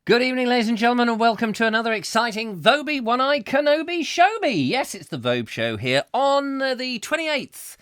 Good evening, ladies and gentlemen, and welcome to another exciting Vobie One-Eyed Kenobi Showbie. Yes, it's the Vobe Show here on the 28th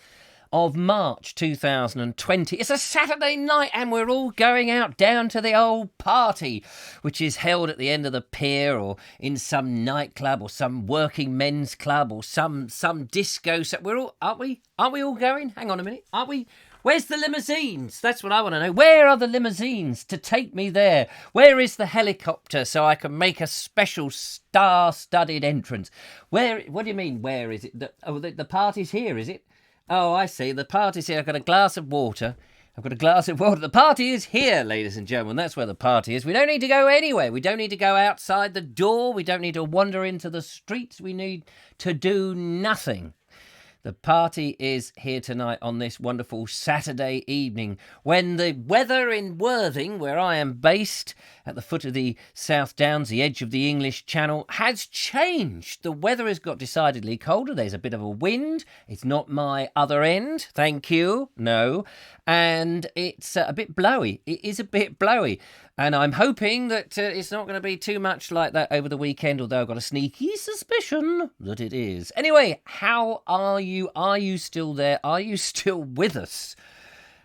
of March 2020. It's a Saturday night and we're all going out down to the old party, which is held at the end of the pier or in some nightclub or some working men's club or some disco. So we're all, aren't we all going? Hang on a minute. Aren't we? Where's the limousines? That's what I want to know. Where are the limousines to take me there? Where is the helicopter so I can make a special star-studded entrance? Where? What do you mean, where is it? The party's here, is it? Oh, I see. The party's here. I've got a glass of water. The party is here, ladies and gentlemen. That's where the party is. We don't need to go anywhere. We don't need to go outside the door. We don't need to wander into the streets. We need to do nothing. The party is here tonight on this wonderful Saturday evening when the weather in Worthing, where I am based, at the foot of the South Downs, the edge of the English Channel, has changed. The weather has got decidedly colder. There's a bit of a wind. It's not my other end, thank you, no. And it's a bit blowy. It is a bit blowy. And I'm hoping that it's not going to be too much like that over the weekend, although I've got a sneaky suspicion that it is. Anyway, how are you? Are you still there? Are you still with us?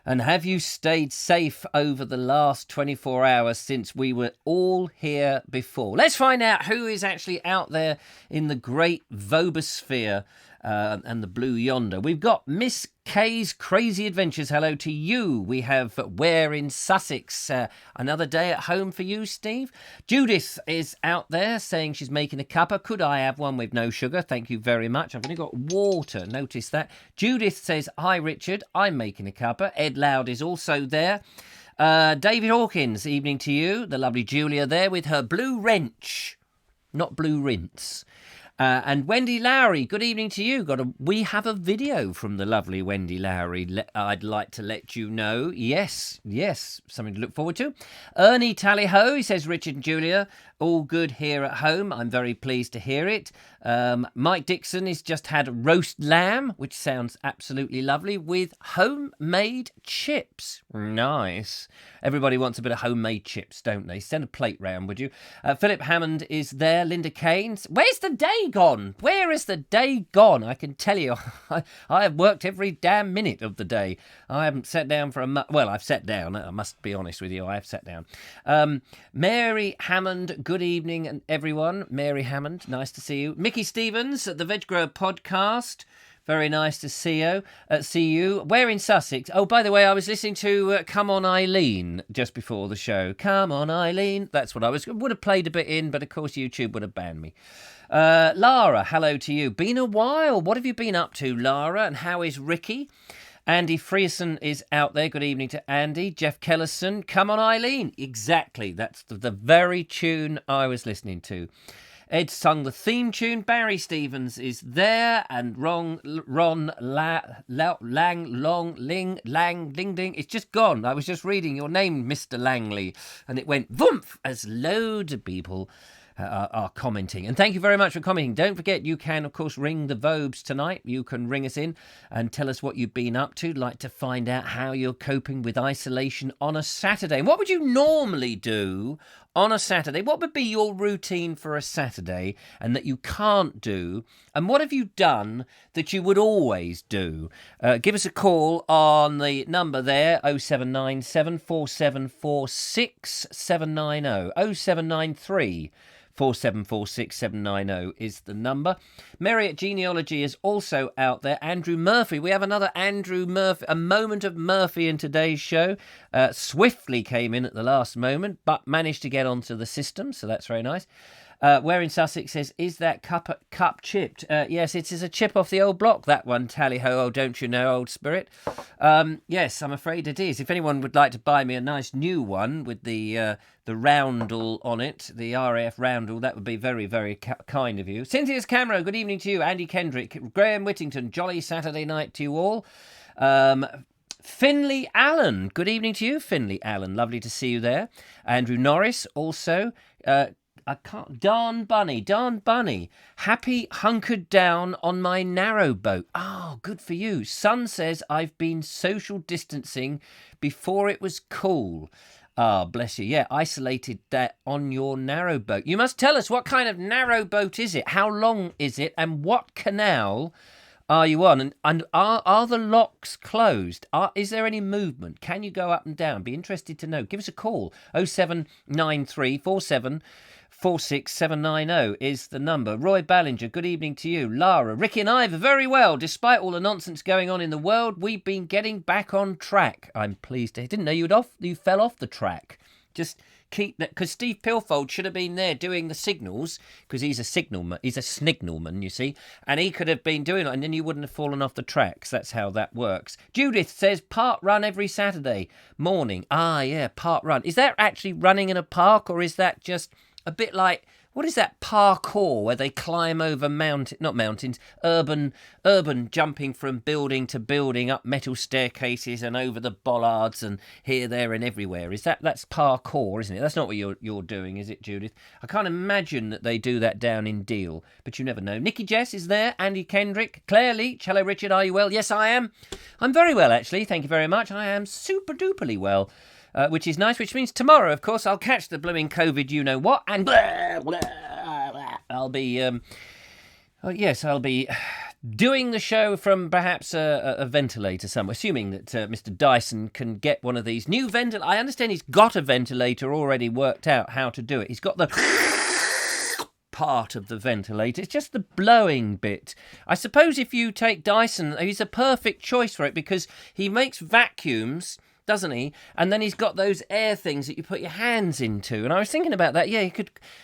And have you stayed safe over the last 24 hours since we were all here before? Let's find out who is actually out there in the great Vobosphere and the blue yonder. We've got Miss K's Crazy Adventures. Hello to you. We have Where in Sussex. Another day at home for you, Steve. Judith is out there saying she's making a cuppa. Could I have one with no sugar? Thank you very much. I've only got water. Notice that. Judith says, hi, Richard. I'm making a cuppa. Ed Loud is also there. David Hawkins, evening to you. The lovely Julia there with her blue wrench. Not blue rinse. And Wendy Lowry, good evening to you. We have a video from the lovely Wendy Lowry. I'd like to let you know. Yes, something to look forward to. Ernie Tallyho, he says, Richard and Julia, all good here at home. I'm very pleased to hear it. Mike Dixon has just had roast lamb, which sounds absolutely lovely, with homemade chips. Nice. Everybody wants a bit of homemade chips, don't they? Send a plate round, would you? Philip Hammond is there. Linda Kane. Where's the day gone? Where is the day gone? I can tell you, I have worked every damn minute of the day. I haven't sat down for a month. Well, I've sat down. I must be honest with you. I have sat down. Mary Hammond, good evening, everyone. Mary Hammond, nice to see you. Mickey Stevens at the Veg Grower Podcast. Very nice to see you. Where in Sussex? Oh, by the way, I was listening to Come On Eileen just before the show. Come On Eileen. That's what I would have played a bit in, but of course YouTube would have banned me. Lara, hello to you. Been a while. What have you been up to, Lara? And how is Ricky? Andy Frieson is out there. Good evening to Andy. Jeff Kellerson. Come On Eileen. Exactly. That's the very tune I was listening to. Ed sung the theme tune. Barry Stevens is there, and Ron Lang Ding Ding. It's just gone. I was just reading your name, Mr. Langley, and it went voomf as loads of people are commenting. And thank you very much for commenting. Don't forget, you can, of course, ring the Vobes tonight. You can ring us in and tell us what you've been up to. Like to find out how you're coping with isolation on a Saturday. And what would you normally do on a Saturday? What would be your routine for a Saturday and that you can't do? And what have you done that you would always do? Give us a call on the number there, 0797 4746 790, 0793 4746790 is the number. Mary at Genealogy is also out there. Andrew Murphy. We have another Andrew Murphy, a moment of Murphy in today's show. Swiftly came in at the last moment, but managed to get onto the system, so that's very nice. Where in Sussex says, is that cup chipped? Yes, it is a chip off the old block, that one, Tally-ho, oh, don't you know, old spirit? Yes, I'm afraid it is. If anyone would like to buy me a nice new one with the roundel on it, the RAF roundel, that would be very, very kind of you. Cynthia's Camera, good evening to you. Andy Kendrick, Graham Whittington, jolly Saturday night to you all. Finley Allen, good evening to you, Finley Allen. Lovely to see you there. Andrew Norris also. Darn Bunny. Happy hunkered down on my narrow boat. Oh, good for you. Son says I've been social distancing before it was cool. Ah, bless you. Yeah, isolated that on your narrowboat. You must tell us, what kind of narrowboat is it? How long is it? And what canal are you on? And are the locks closed? Is there any movement? Can you go up and down? Be interested to know. Give us a call. 0793 4746790 is the number. Roy Ballinger, good evening to you. Lara, Ricky and Ivor, very well. Despite all the nonsense going on in the world, we've been getting back on track. I'm pleased to... Didn't know you fell off the track. Just keep that, because Steve Pilfold should have been there doing the signals, because he's a signalman. He's a Signalman, you see, and he could have been doing it, and then you wouldn't have fallen off the tracks. That's how that works. Judith says park run every Saturday morning. Ah, yeah, park run. Is that actually running in a park, or is that just a bit like, what is that parkour where they climb over urban jumping from building to building, up metal staircases and over the bollards and here, there and everywhere? That's parkour, isn't it? That's not what you're doing, is it, Judith? I can't imagine that they do that down in Deal, but you never know. Nikki Jess is there, Andy Kendrick, Claire Leach. Hello, Richard, are you well? Yes, I am. I'm very well, actually. Thank you very much. I am super duperly well. Which is nice, which means tomorrow, of course, I'll catch the blooming COVID you-know-what, and blah, blah, blah. I'll be, I'll be doing the show from perhaps a ventilator somewhere, assuming that Mr. Dyson can get one of these new ventilators. I understand he's got a ventilator already worked out how to do it. He's got the part of the ventilator. It's just the blowing bit. I suppose if you take Dyson, he's a perfect choice for it because he makes vacuums, doesn't he? And then he's got those air things that you put your hands into. And I was thinking about that. Yeah,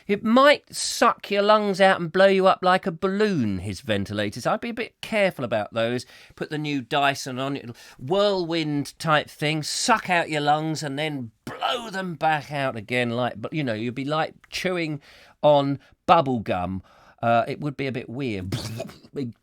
it might suck your lungs out and blow you up like a balloon, his ventilators. I'd be a bit careful about those. Put the new Dyson on, it'll whirlwind type thing, suck out your lungs and then blow them back out again. You'd be like chewing on bubble gum. It would be a bit weird. Big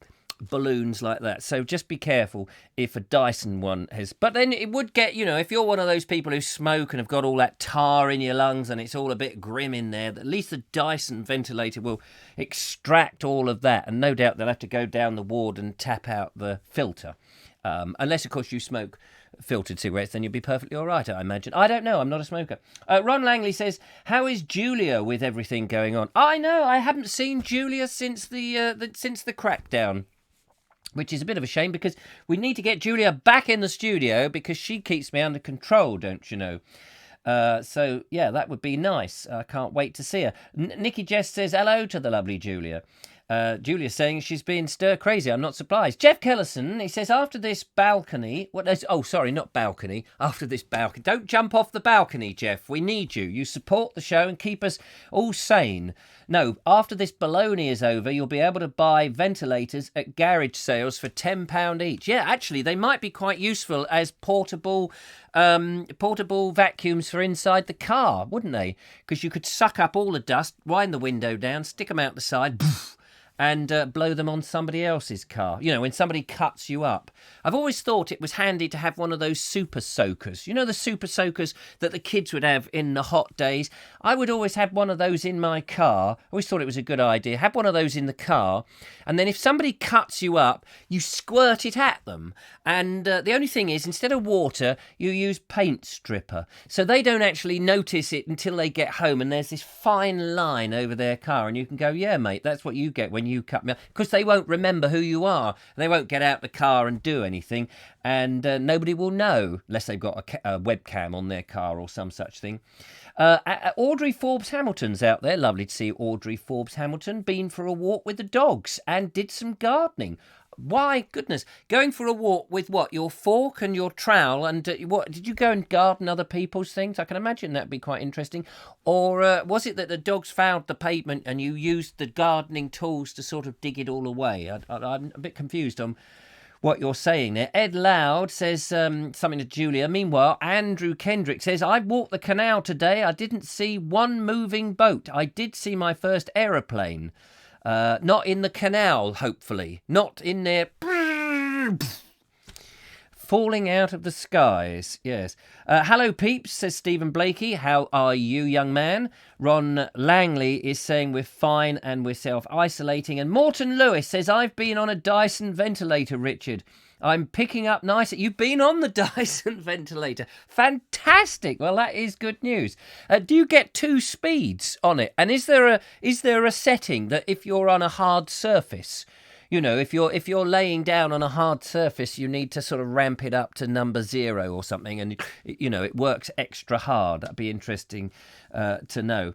balloons like that. So just be careful if a Dyson one has... But then it would get, if you're one of those people who smoke and have got all that tar in your lungs and it's all a bit grim in there, at least the Dyson ventilator will extract all of that. And no doubt they'll have to go down the ward and tap out the filter. Unless, of course, you smoke filtered cigarettes, then you'll be perfectly all right, I imagine. I don't know. I'm not a smoker. Ron Langley says, how is Julia with everything going on? I know. I haven't seen Julia since the crackdown, which is a bit of a shame because we need to get Julia back in the studio because she keeps me under control, don't you know? So, yeah, that would be nice. I can't wait to see her. Nikki Jess says hello to the lovely Julia. Julia's saying she's being stir crazy. I'm not surprised. Jeff Kellison, he says, after this balcony... After this balcony. Don't jump off the balcony, Jeff. We need you. You support the show and keep us all sane. No, after this baloney is over, you'll be able to buy ventilators at garage sales for £10 each. Yeah, actually, they might be quite useful as portable vacuums for inside the car, wouldn't they? Because you could suck up all the dust, wind the window down, stick them out the side, and blow them on somebody else's car. When somebody cuts you up. I've always thought it was handy to have one of those super soakers. The super soakers that the kids would have in the hot days. I would always have one of those in my car. I always thought it was a good idea. Have one of those in the car. And then if somebody cuts you up, you squirt it at them. And the only thing is, instead of water, you use paint stripper. So they don't actually notice it until they get home. And there's this fine line over their car. And you can go, yeah, mate, that's what you get when you cut me up. Because they won't remember who you are. They won't get out the car and do anything. And nobody will know unless they've got a webcam on their car or some such thing. Audrey Forbes Hamilton's out there. Lovely to see Audrey Forbes Hamilton. Been for a walk with the dogs and did some gardening. Why, goodness, going for a walk with what? Your fork and your trowel, and what? Did you go and garden other people's things? I can imagine that'd be quite interesting. Or was it that the dogs fouled the pavement and you used the gardening tools to sort of dig it all away? I'm a bit confused on what you're saying there. Ed Loud says something to Julia. Meanwhile, Andrew Kendrick says, I walked the canal today. I didn't see one moving boat. I did see my first aeroplane. Not in the canal, hopefully. Not in there. falling out of the skies. Yes. Hello, peeps, says Stephen Blakey. How are you, young man? Ron Langley is saying we're fine and we're self-isolating. And Morton Lewis says, I've been on a Dyson ventilator, Richard. I'm picking up nice. You've been on the Dyson ventilator. Fantastic. Well, that is good news. Do you get 2 speeds on it? And is there a setting that if you're on a hard surface, you know, if you're laying down on a hard surface, you need to sort of ramp it up to number 0 or something, and you know it works extra hard. That'd be interesting to know.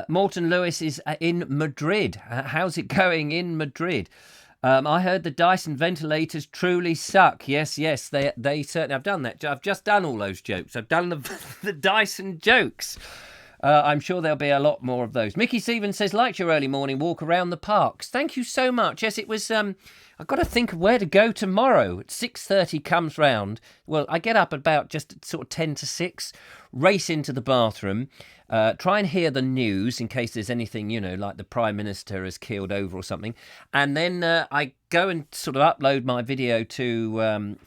Morton Lewis is in Madrid. How's it going in Madrid? I heard the Dyson ventilators truly suck. Yes, they certainly. I've done that. I've just done all those jokes. I've done the Dyson jokes. I'm sure there'll be a lot more of those. Mickey Stevens says, liked your early morning walk around the parks. Thank you so much. Yes, it was... I've got to think of where to go tomorrow. 6:30 comes round. Well, I get up about just sort of 10 to 6, race into the bathroom, try and hear the news in case there's anything, you know, like the Prime Minister has keeled over or something. And then I go and sort of upload my video to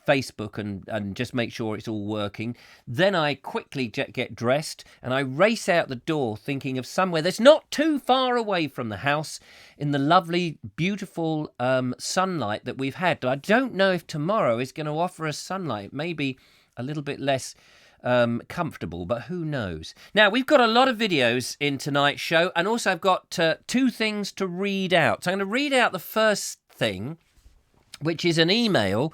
Facebook and just make sure it's all working. Then I quickly get dressed and I race out the door thinking of somewhere that's not too far away from the house in the lovely, beautiful sunlight that we've had. I don't know if tomorrow is going to offer us sunlight. Maybe a little bit less comfortable, but who knows. Now, we've got a lot of videos in tonight's show, and also I've got 2 things to read out. So I'm going to read out the first thing, which is an email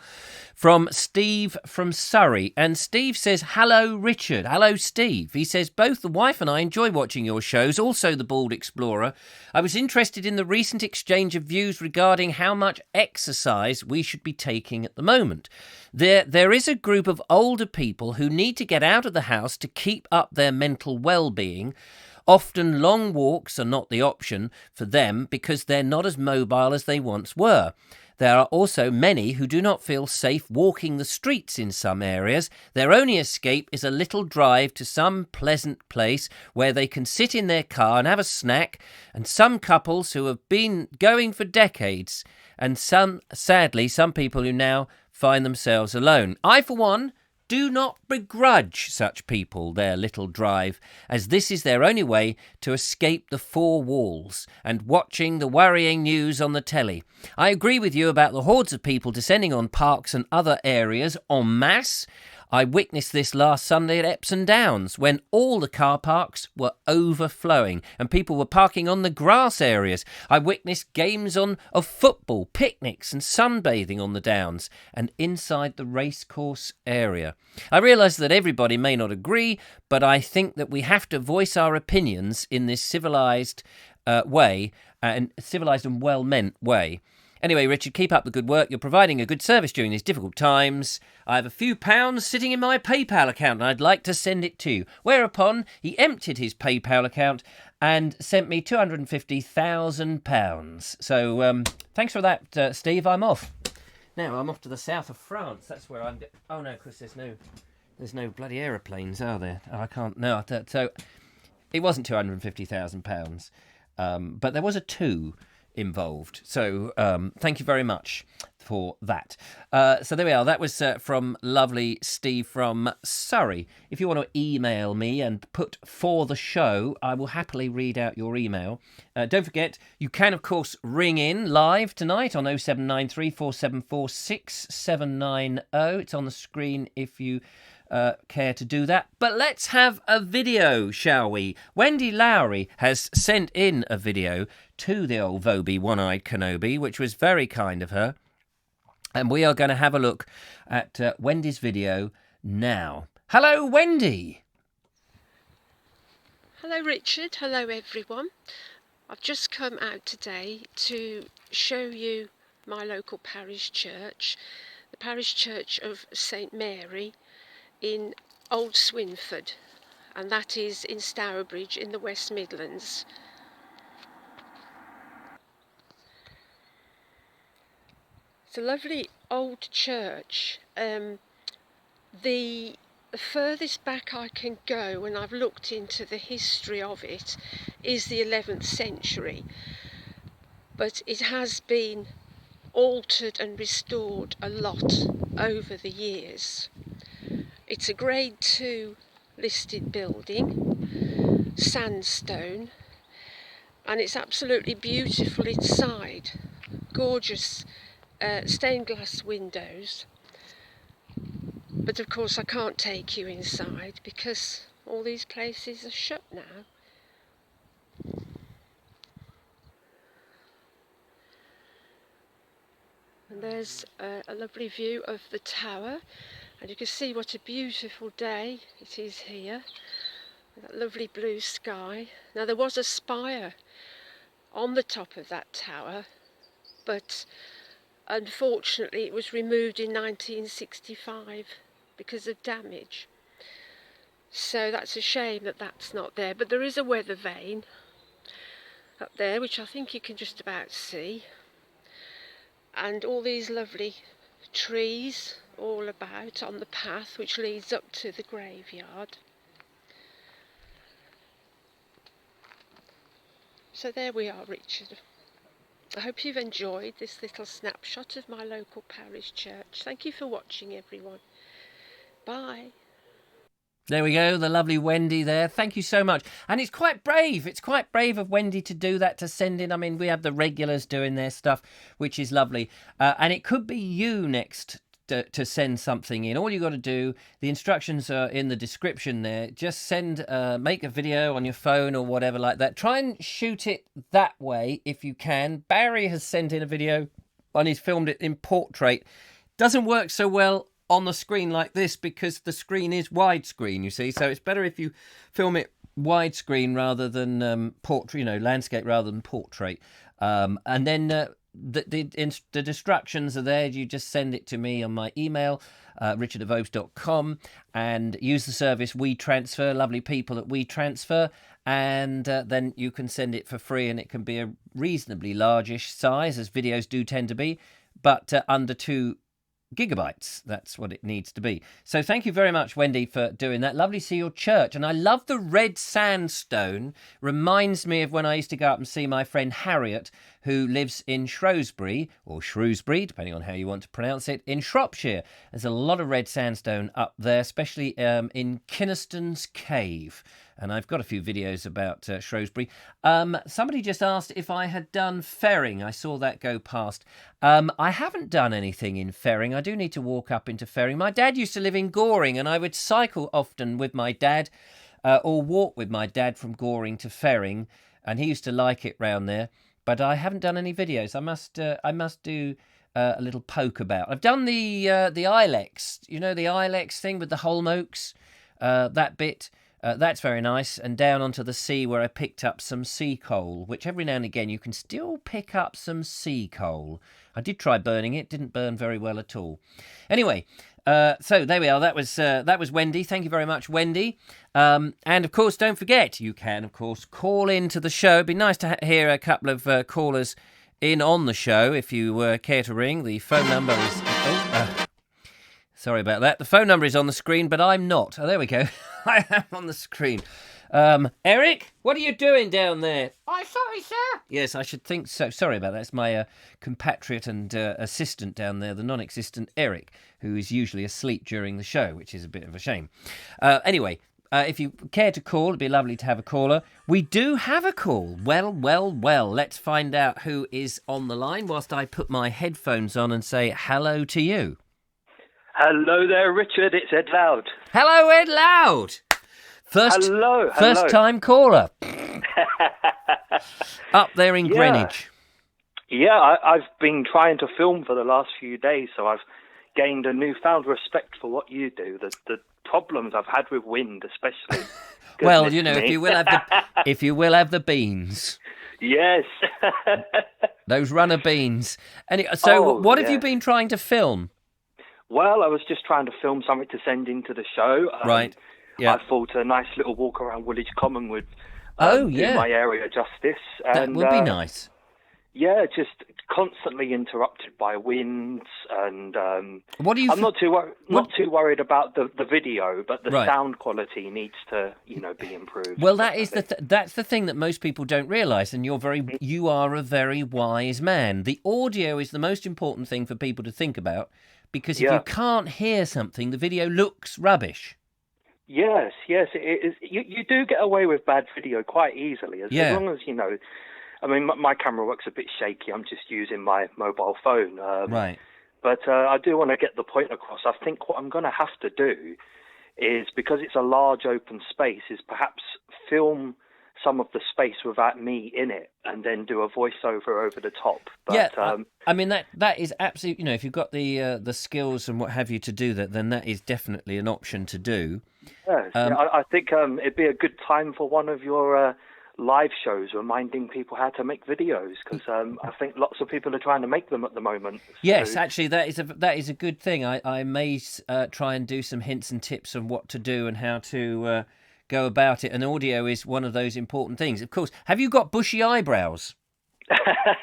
from Steve from Surrey. And Steve says, hello, Richard. Hello, Steve. He says, both the wife and I enjoy watching your shows, also The Bald Explorer. I was interested in the recent exchange of views regarding how much exercise we should be taking at the moment. There is a group of older people who need to get out of the house to keep up their mental well-being. Often long walks are not the option for them because they're not as mobile as they once were. There are also many who do not feel safe walking the streets in some areas. Their only escape is a little drive to some pleasant place where they can sit in their car and have a snack, and some couples who have been going for decades, and sadly, some people who now find themselves alone. I, for one, do not begrudge such people their little drive, as this is their only way to escape the 4 walls and watching the worrying news on the telly. I agree with you about the hordes of people descending on parks and other areas en masse. I witnessed this last Sunday at Epsom Downs when all the car parks were overflowing and people were parking on the grass areas. I witnessed games of football, picnics and sunbathing on the Downs and inside the racecourse area. I realise that everybody may not agree, but I think that we have to voice our opinions in this civilised way, and civilised and well-meant way. Anyway, Richard, keep up the good work. You're providing a good service during these difficult times. I have a few pounds sitting in my PayPal account and I'd like to send it to you. Whereupon he emptied his PayPal account and sent me £250,000. So thanks for that, Steve. I'm off. Now, I'm off to the south of France. That's where I'm... Oh, no, because there's no bloody aeroplanes, are there? Oh, I can't... No, so it wasn't £250,000, but there was a 2 involved. So thank you very much for that. So there we are. That was from lovely Steve from Surrey. If you want to email me and put for the show, I will happily read out your email. Don't forget, you can, of course, ring in live tonight on 0793 474 6790. It's on the screen if you care to do that. But let's have a video, shall we? Wendy Lowry has sent in a video to the old Vobie One-Eyed Kenobi, which was very kind of her. And we are going to have a look at Wendy's video now. Hello, Wendy. Hello, Richard. Hello, everyone. I've just come out today to show you my local parish church, the parish church of St Mary in Old Swinford, and that is in Stourbridge in the West Midlands. It's a lovely old church. The furthest back I can go when I've looked into the history of it is the 11th century, but it has been altered and restored a lot over the years. It's a Grade 2 listed building, sandstone, and it's absolutely beautiful inside. Gorgeous stained glass windows. But of course I can't take you inside because all these places are shut now. And there's a lovely view of the tower, and you can see what a beautiful day it is here. That lovely blue sky. Now there was a spire on the top of that tower, but unfortunately it was removed in 1965 because of damage. So that's a shame that that's not there, but there is a weather vane up there which I think you can just about see, and all these lovely trees all about on the path which leads up to the graveyard. So there we are, Richard. I hope you've enjoyed this little snapshot of my local parish church. Thank you for watching, everyone. Bye. There we go, the lovely Wendy there. Thank you so much. And it's quite brave. It's quite brave of Wendy to do that, to send in. I mean, we have the regulars doing their stuff, which is lovely. And it could be you next to send something in. All you got to do, the instructions are in the description there. Just make a video on your phone or whatever like that. Try and shoot it that way if you can. Barry has sent in a video and he's filmed it in portrait. Doesn't work so well on the screen like this because the screen is widescreen, you see. So it's better if you film it widescreen rather than portrait, landscape rather than portrait. And then the instructions are there. You just send it to me on my email, richard@vobes.com, and use the service WeTransfer. Lovely people at WeTransfer. And then you can send it for free, and it can be a reasonably largish size, as videos do tend to be, but under 2 gigabytes. That's what it needs to be. So thank you very much, Wendy, for doing that. Lovely to see your church. And I love the red sandstone. Reminds me of when I used to go up and see my friend Harriet, who lives in Shrewsbury, or Shrewsbury, depending on how you want to pronounce it, in Shropshire. There's a lot of red sandstone up there, especially in Kynaston's Cave. And I've got a few videos about Shrewsbury. Somebody just asked if I had done Ferring. I saw that go past. I haven't done anything in Ferring. I do need to walk up into Ferring. My dad used to live in Goring, and I would cycle often with my dad, or walk with my dad from Goring to Ferring, and he used to like it round there. But I haven't done any videos. I must do a little poke about. I've done the Ilex, the Ilex thing with the Holm Oaks, that bit. That's very nice. And down onto the sea where I picked up some sea coal, which every now and again you can still pick up some sea coal. I did try burning it, didn't burn very well at all. Anyway, so there we are. That was Wendy. Thank you very much, Wendy. And of course, don't forget, you can, of course, call into the show. It'd be nice to hear a couple of callers in on the show if you care to ring. The phone number is... sorry about that. The phone number is on the screen, but I'm not. Oh, there we go. I am on the screen. Eric, what are you doing down there? Oh, sorry, sir. Yes, I should think so. Sorry about that. It's my compatriot and assistant down there, the non-existent Eric, who is usually asleep during the show, which is a bit of a shame. Anyway, if you care to call, it'd be lovely to have a caller. We do have a call. Well. Let's find out who is on the line whilst I put my headphones on and say hello to you. Hello there, Richard. It's Ed Loud. Hello, Ed Loud. First time caller. Up there in Greenwich. Yeah, I've been trying to film for the last few days, so I've gained a newfound respect for what you do. The problems I've had with wind, especially. Well, if you will have the beans. Yes. Those runner beans. What have you been trying to film? Well, I was just trying to film something to send into the show. Right. Yeah. I thought a nice little walk around Woolwich Common would do my area justice. That would be nice. Yeah, just constantly interrupted by winds, and What do you? I'm not too what- too worried about the video, but the Right. sound quality needs to be improved. Well, that is that's the thing that most people don't realise, and you are a very wise man. The audio is the most important thing for people to think about, because if you can't hear something, the video looks rubbish. Yes, it is. You do get away with bad video quite easily, as long as you know. I mean, my camera works a bit shaky. I'm just using my mobile phone. Right. But I do want to get the point across. I think what I'm going to have to do is, because it's a large open space, is perhaps film some of the space without me in it, and then do a voiceover over the top. But, I mean that is absolutely, if you've got the skills and what have you to do that, then that is definitely an option to do. Yes, I think it'd be a good time for one of your live shows reminding people how to make videos, because I think lots of people are trying to make them at the moment. Yes, actually, that is a good thing. I may try and do some hints and tips on what to do and how to go about it. And audio is one of those important things. Of course, have you got bushy eyebrows?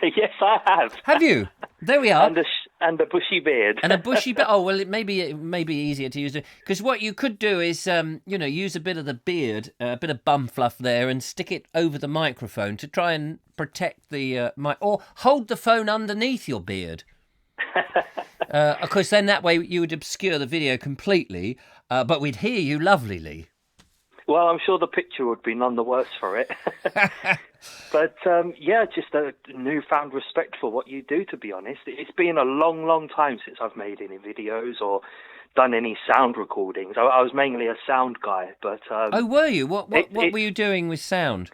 Yes, I have. Have you? There we are. And a bushy beard. And a bushy beard. Oh, well, it may be easier to use it, because what you could do is, use a bit of the beard, a bit of bum fluff there, and stick it over the microphone to try and protect the mic, or hold the phone underneath your beard. Of course, then that way you would obscure the video completely, but we'd hear you lovelily. Well, I'm sure the picture would be none the worse for it. But, just a newfound respect for what you do, to be honest. It's been a long, long time since I've made any videos or done any sound recordings. I was mainly a sound guy, but... oh, were you? What were you doing with sound?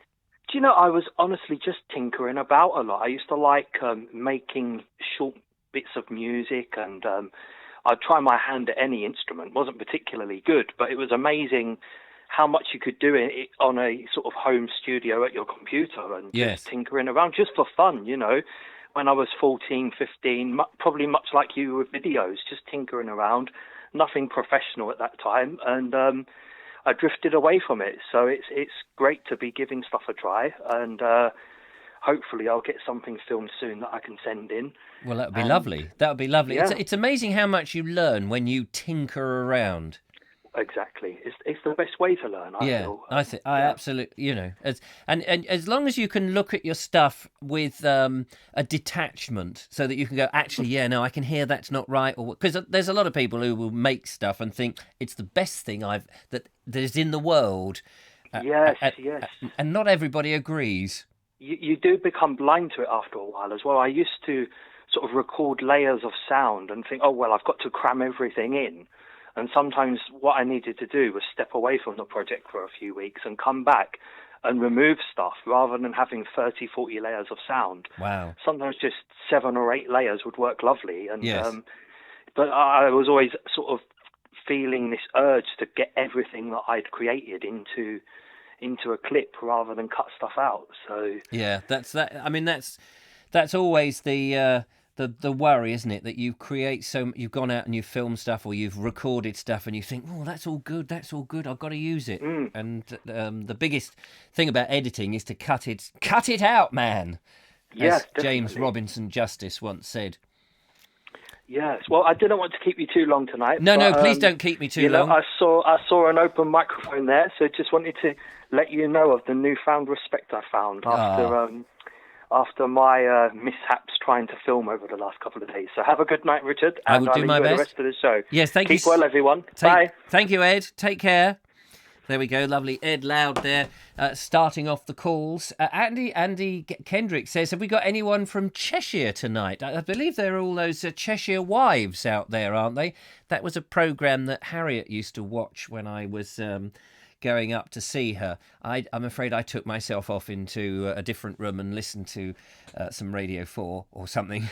Do you know, I was honestly just tinkering about a lot. I used to like making short bits of music, and I'd try my hand at any instrument. Wasn't particularly good, but it was amazing how much you could do it on a sort of home studio at your computer, and just tinkering around just for fun, when I was 14, 15, probably much like you with videos, just tinkering around, nothing professional at that time, and I drifted away from it. So it's great to be giving stuff a try, and hopefully I'll get something filmed soon that I can send in. Well, that would be lovely. That would be lovely. Yeah. It's amazing how much you learn when you tinker around. Exactly, it's the best way to learn. I feel. I absolutely, as long as you can look at your stuff with a detachment, so that you can go, actually, I can hear that's not right, or because there's a lot of people who will make stuff and think it's the best thing that is in the world. Yes. And not everybody agrees. You do become blind to it after a while as well. I used to sort of record layers of sound and think, oh well, I've got to cram everything in. And sometimes what I needed to do was step away from the project for a few weeks and come back and remove stuff, rather than having 30, 40 layers of sound. Wow. Sometimes just 7 or 8 layers would work lovely. And yes. But I was always sort of feeling this urge to get everything that I'd created into a clip, rather than cut stuff out. So yeah, that's that. I mean, that's always the worry, isn't it? That you create you've gone out and you've filmed stuff, or you've recorded stuff, and you think, oh, that's all good, I've got to use it. And the biggest thing about editing is to cut it out, man. Yeah, as James Robinson Justice once said. Yes. Well, I didn't want to keep you too long tonight. No, please don't keep me too long. I saw an open microphone there, so just wanted to let you know of the newfound respect I found after my mishaps trying to film over the last couple of days. So have a good night, Richard. I will do my best. The rest of the show. Yes, thank you. Keep well, everyone. Bye. Thank you, Ed. Take care. There we go, lovely Ed Loud there, starting off the calls. Andy Kendrick says, have we got anyone from Cheshire tonight? I believe there are all those Cheshire Wives out there, aren't they? That was a programme that Harriet used to watch when I was going up to see her. I'm afraid I took myself off into a different room and listened to some Radio 4 or something.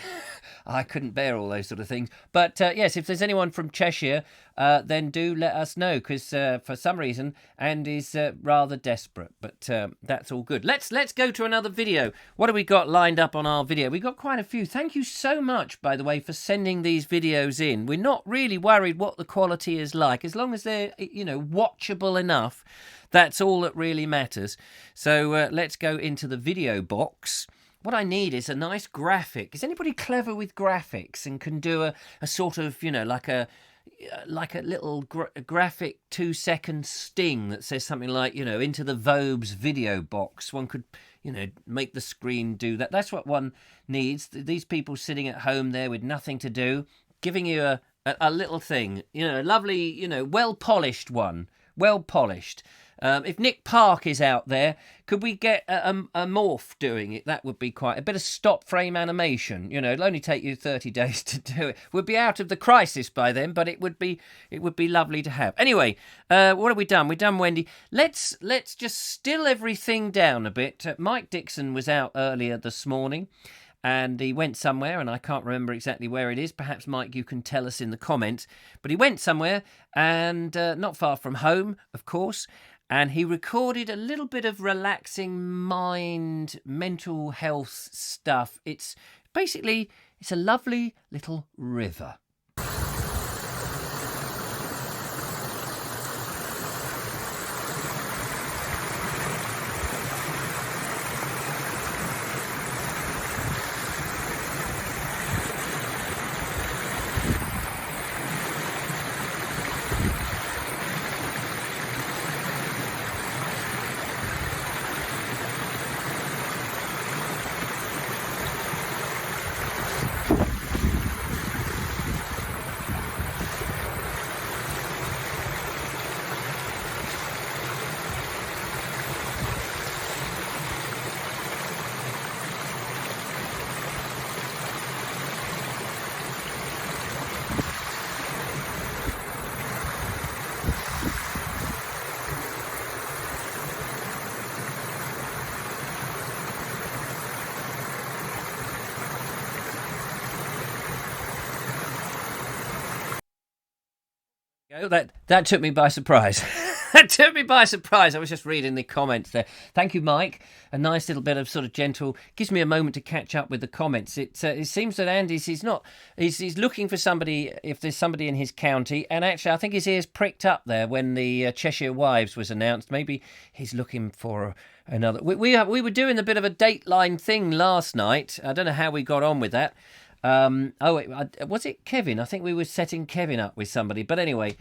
I couldn't bear all those sort of things. But yes, if there's anyone from Cheshire, then do let us know, because for some reason Andy's rather desperate. But that's all good. Let's go to another video. What have we got lined up on our video? We've got quite a few. Thank you so much, by the way, for sending these videos in. We're not really worried what the quality is like, as long as they're watchable enough. That's all that really matters. So let's go into the video box. what I need is a nice graphic. Is anybody clever with graphics and can do a sort of, like a little graphic 2-second sting that says something like, into the Vobes video box. One could, make the screen do that. That's what one needs. These people sitting at home there with nothing to do, giving you a little thing, lovely, well polished one, well polished. If Nick Park is out there, could we get a morph doing it? That would be quite a bit of stop frame animation. It'll only take you 30 days to do it. We'll be out of the crisis by then, but it would be lovely to have. Anyway, what have we done? We've done Wendy. Let's just still everything down a bit. Mike Dixon was out earlier this morning, and he went somewhere, and I can't remember exactly where it is. Perhaps, Mike, you can tell us in the comments. But he went somewhere, and not far from home, of course. And he recorded a little bit of relaxing mental health stuff. It's a lovely little river. That took me by surprise. That took me by surprise. I was just reading the comments there. Thank you, Mike. A nice little bit of sort of gentle, gives me a moment to catch up with the comments. It seems that Andy's he's looking for somebody, if there's somebody in his county, and actually I think his ears pricked up there when the Cheshire Wives was announced. Maybe he's looking for another. We were doing a bit of a Dateline thing last night. I don't know how we got on with that. Was it Kevin? I think we were setting Kevin up with somebody. But anyway,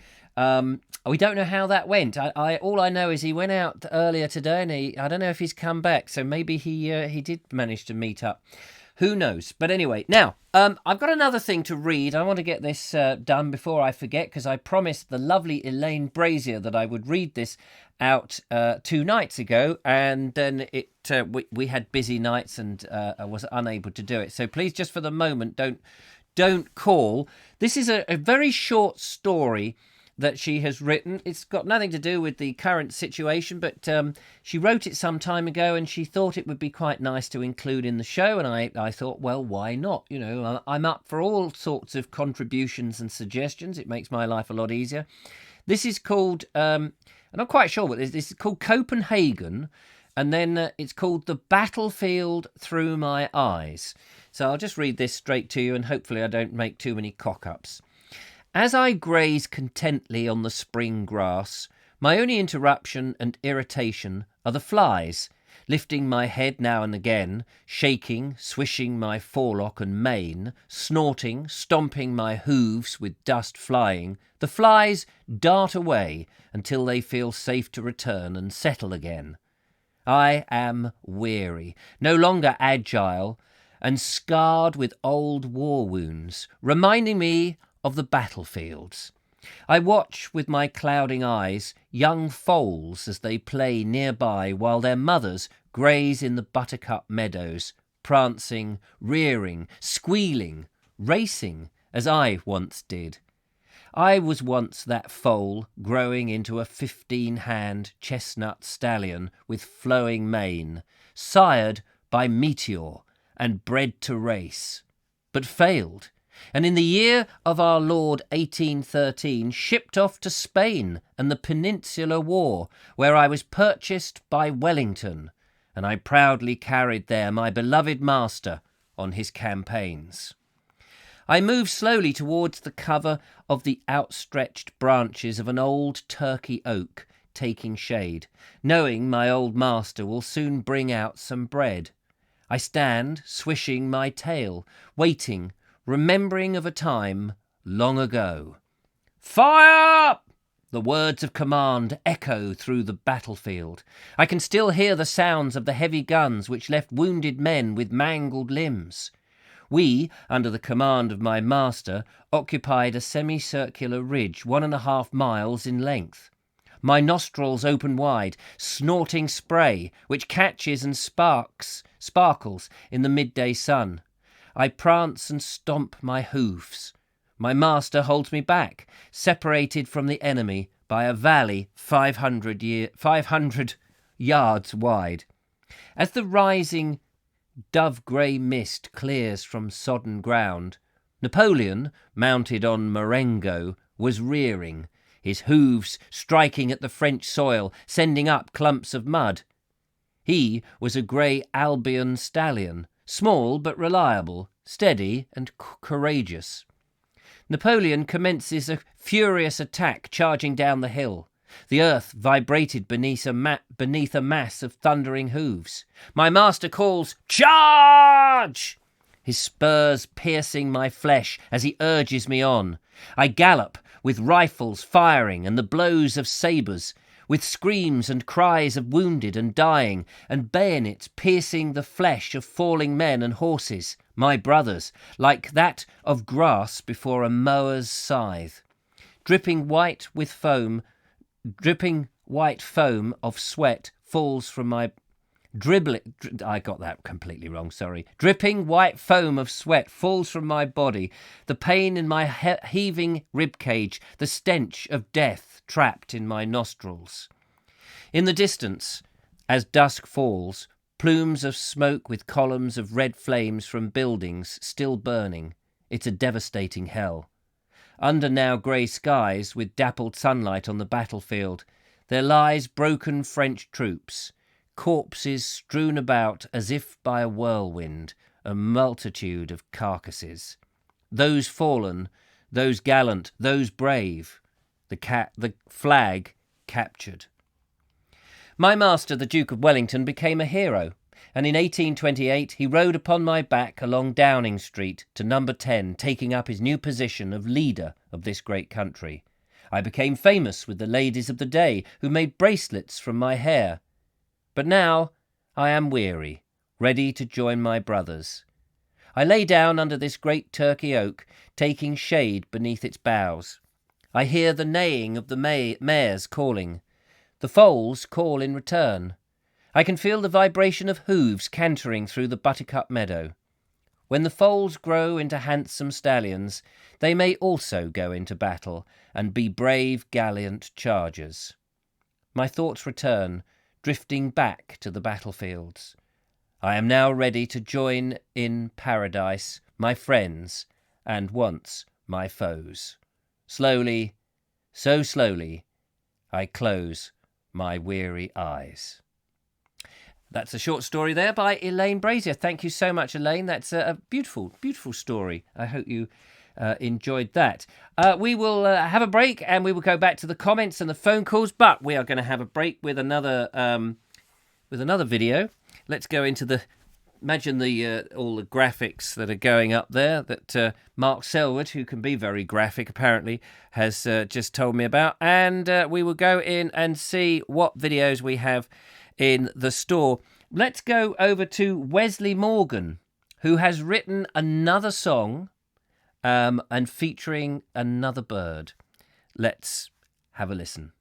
we don't know how that went. All I know is he went out earlier today, and I don't know if he's come back. So maybe he did manage to meet up. Who knows? But anyway, now I've got another thing to read. I want to get this done before I forget, because I promised the lovely Elaine Brazier that I would read this out 2 nights ago, and then we had busy nights, and I was unable to do it. So please, just for the moment, don't call. This is a very short story that she has written. It's got nothing to do with the current situation, but she wrote it some time ago, and she thought it would be quite nice to include in the show, and I thought, well, why not? I'm up for all sorts of contributions and suggestions. It makes my life a lot easier. This is called, I'm not quite sure what this is called, Copenhagen, and then it's called The Battlefield Through My Eyes. So I'll just read this straight to you, and hopefully I don't make too many cock-ups. As I graze contently on the spring grass, my only interruption and irritation are the flies, lifting my head now and again, shaking, swishing my forelock and mane, snorting, stomping my hooves with dust flying. The flies dart away until they feel safe to return and settle again. I am weary, no longer agile, and scarred with old war wounds, reminding me of the battlefields. I watch with my clouding eyes young foals as they play nearby, while their mothers graze in the buttercup meadows, prancing, rearing, squealing, racing, as I once did. I was once that foal growing into a 15-hand chestnut stallion with flowing mane, sired by Meteor and bred to race, but failed, and in the year of our Lord 1813 shipped off to Spain and the Peninsular War, where I was purchased by Wellington, and I proudly carried there my beloved master on his campaigns. I moved slowly towards the cover of the outstretched branches of an old Turkey oak, taking shade, knowing my old master will soon bring out some bread. I stand, swishing my tail, waiting, remembering of a time long ago. Fire! The words of command echo through the battlefield. I can still hear the sounds of the heavy guns which left wounded men with mangled limbs. We, under the command of my master, occupied a semicircular ridge 1.5 miles in length. My nostrils open wide, snorting spray, which catches and sparkles in the midday sun. I prance and stomp my hoofs. My master holds me back, separated from the enemy by a valley 500 yards wide. As the rising dove-grey mist clears from sodden ground, Napoleon, mounted on Marengo, was rearing, his hooves striking at the French soil, sending up clumps of mud. He was a grey Albion stallion, small but reliable, steady and courageous. Napoleon commences a furious attack, charging down the hill. The earth vibrated beneath a mass of thundering hooves. My master calls, "Charge!" his spurs piercing my flesh as he urges me on. I gallop, with rifles firing and the blows of sabres, with screams and cries of wounded and dying, and bayonets piercing the flesh of falling men and horses, my brothers, like that of grass before a mower's scythe. Dripping white foam of sweat falls from my Dripping white foam of sweat falls from my body, the pain in my heaving ribcage, the stench of death trapped in my nostrils. In the distance, as dusk falls, plumes of smoke with columns of red flames from buildings still burning. It's a devastating hell. Under now grey skies, with dappled sunlight on the battlefield, there lies broken French troops, corpses strewn about as if by a whirlwind, a multitude of carcasses. Those fallen, those gallant, those brave, the flag captured. My master, the Duke of Wellington, became a hero, and in 1828 he rode upon my back along Downing Street to number 10, taking up his new position of leader of this great country. I became famous with the ladies of the day, who made bracelets from my hair. But now I am weary, ready to join my brothers. I lay down under this great turkey oak, taking shade beneath its boughs. I hear the neighing of the mares calling. The foals call in return. I can feel the vibration of hooves cantering through the buttercup meadow. When the foals grow into handsome stallions, they may also go into battle and be brave, gallant chargers. My thoughts return, drifting back to the battlefields. I am now ready to join in paradise my friends and once my foes. Slowly, so slowly, I close my weary eyes. That's a short story there by Elaine Brazier. Thank you so much, Elaine. That's a beautiful, beautiful story. I hope you enjoyed that. We will have a break and we will go back to the comments and the phone calls, but we are going to have a break with another video. Let's go into imagine all the graphics that are going up there that Mark Selwood, who can be very graphic apparently, has just told me about. And we will go in and see what videos we have in the store. Let's go over to Wesley Morgan, who has written another song and featuring another bird. Let's have a listen.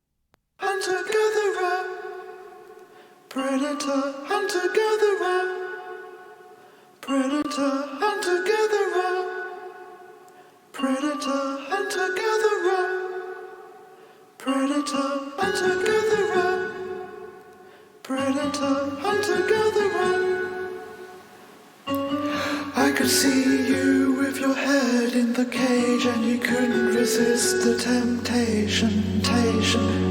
Hunter-gatherer, predator, hunter-gatherer, predator, hunter-gatherer, predator, hunter-gatherer, predator, hunter-gatherer, predator, hunter-gatherer. I could see you with your head in the cage, and you couldn't resist the temptation.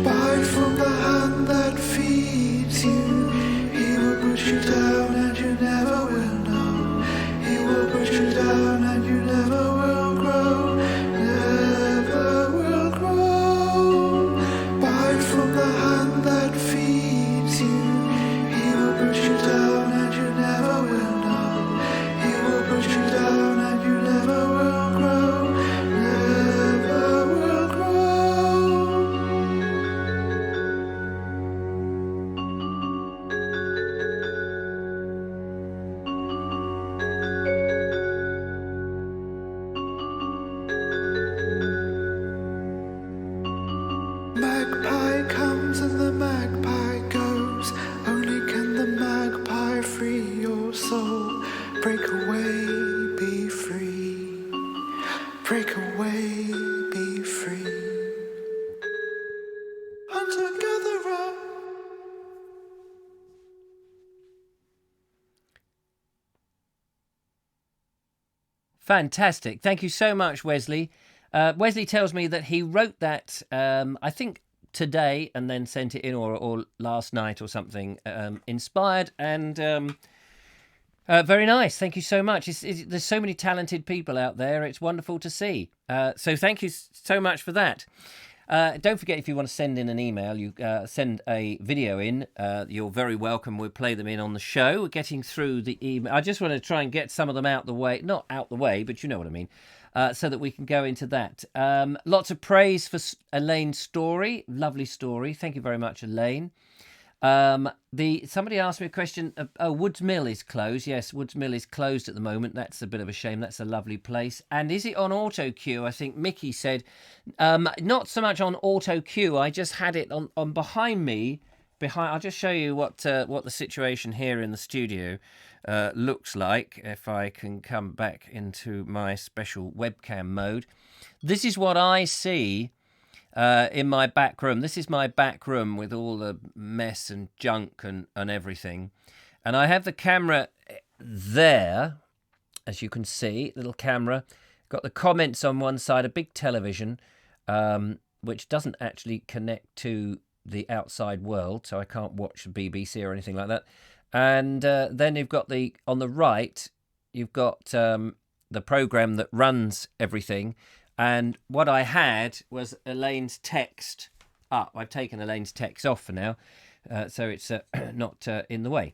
Bite from the hand that feeds you. He will put you down and you never will know. He will put you down and you never will grow. Never will grow. Bite from the hand that feeds you. He will put you down and you never will know. break away, be free. Hunter-gatherer. Fantastic. Thank you so much, Wesley. Wesley tells me that he wrote that, I think, today and then sent it in, or last night or something. Inspired and very nice. Thank you so much. There's so many talented people out there. It's wonderful to see. So thank you so much for that. Don't forget, if you want to send in an email, you send a video in. You're very welcome. We'll play them in on the show. We're getting through the email. I just want to try and get some of them out the way. Not out the way, but you know what I mean. So that we can go into that. Lots of praise for Elaine's story. Lovely story. Thank you very much, Elaine. Somebody asked me a question. Woods Mill is closed. Yes, Woods Mill is closed at the moment. That's a bit of a shame. That's a lovely place. And is it on auto cue? I think Mickey said, not so much on auto cue. I just had it on behind me. I'll just show you what the situation here in the studio looks like. If I can come back into my special webcam mode, this is what I see. In my back room. This is my back room with all the mess and junk and everything. And I have the camera there, as you can see, little camera. Got the comments on one side, a big television, which doesn't actually connect to the outside world, so I can't watch BBC or anything like that. And then you've got on the right, you've got the program that runs everything. And what I had was Elaine's text up. I've taken Elaine's text off for now, so it's not in the way.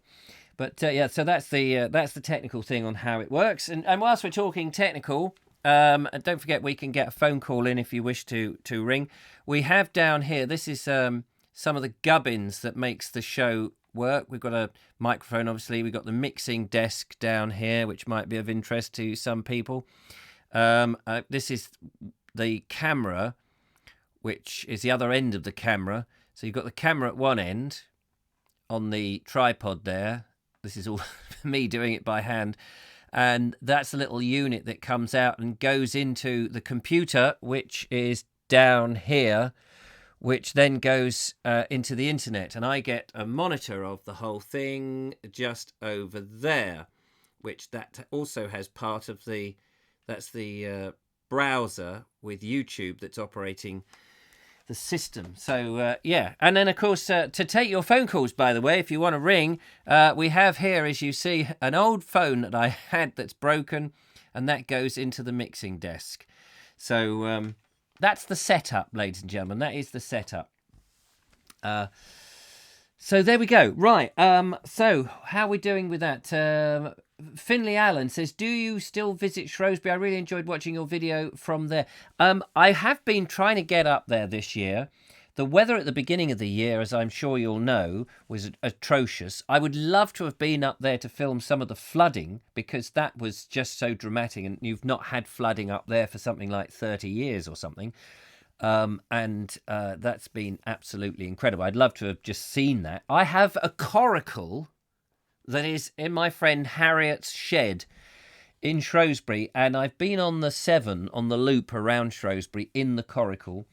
But yeah, so that's the technical thing on how it works. And whilst we're talking technical, and don't forget we can get a phone call in if you wish to ring. We have down here. This is some of the gubbins that makes the show work. We've got a microphone, obviously. We've got the mixing desk down here, which might be of interest to some people. This is the camera, which is the other end of the camera. So you've got the camera at one end on the tripod there. This is all me doing it by hand. And that's a little unit that comes out and goes into the computer, which is down here, which then goes into the internet. And I get a monitor of the whole thing just over there, which that also has part of the... That's the browser with YouTube that's operating the system. So, yeah. And then, of course, to take your phone calls, by the way, if you want to ring, we have here, as you see, an old phone that I had that's broken, and that goes into the mixing desk. So that's the setup, ladies and gentlemen. That is the setup. So there we go. Right. So how are we doing with that? Finley Allen says, do you still visit Shrewsbury? I really enjoyed watching your video from there. I have been trying to get up there this year. The weather at the beginning of the year, as I'm sure you'll know, was atrocious. I would love to have been up there to film some of the flooding, because that was just so dramatic, and you've not had flooding up there for something like 30 years or something. And that's been absolutely incredible. I'd love to have just seen that. I have a coracle that is in my friend Harriet's shed in Shrewsbury, and I've been on the Severn, on the loop around Shrewsbury in the coracle.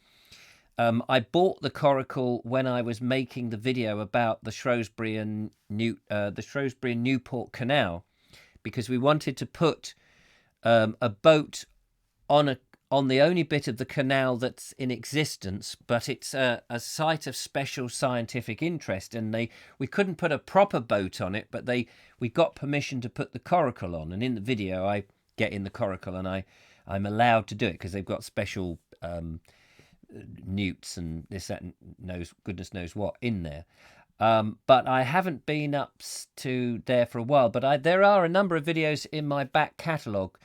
I bought the coracle when I was making the video about the Shrewsbury and Newport Canal, because we wanted to put a boat on the only bit of the canal that's in existence, but it's a site of special scientific interest, and we couldn't put a proper boat on it, but we got permission to put the coracle on, and in the video I get in the coracle, and I'm allowed to do it because they've got special newts and this, that, and goodness knows what in there. But I haven't been up to there for a while, but there are a number of videos in my back catalogue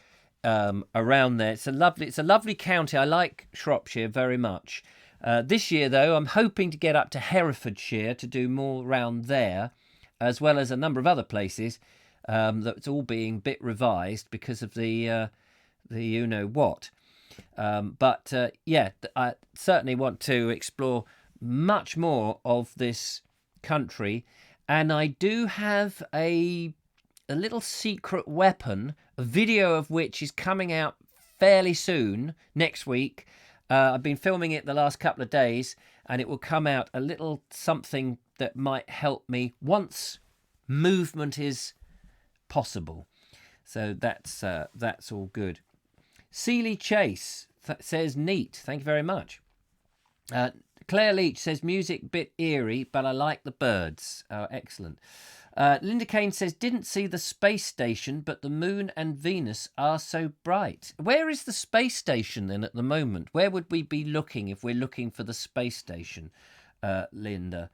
around there. It's a lovely county. I like Shropshire very much. This year, though, I'm hoping to get up to Herefordshire to do more around there, as well as a number of other places that's all being a bit revised because of the you know what. But yeah, I certainly want to explore much more of this country, and I do have a little secret weapon, a video of which is coming out fairly soon, next week. I've been filming it the last couple of days, and it will come out a little something that might help me once movement is possible. So that's all good. Seeley Chase says neat. Thank you very much. Claire Leach says music bit eerie, but I like the birds. Oh, excellent. Linda Kane says didn't see the space station, but the moon and Venus are so bright. Where is the space station then at the moment? Where would we be looking if we're looking for the space station, Linda?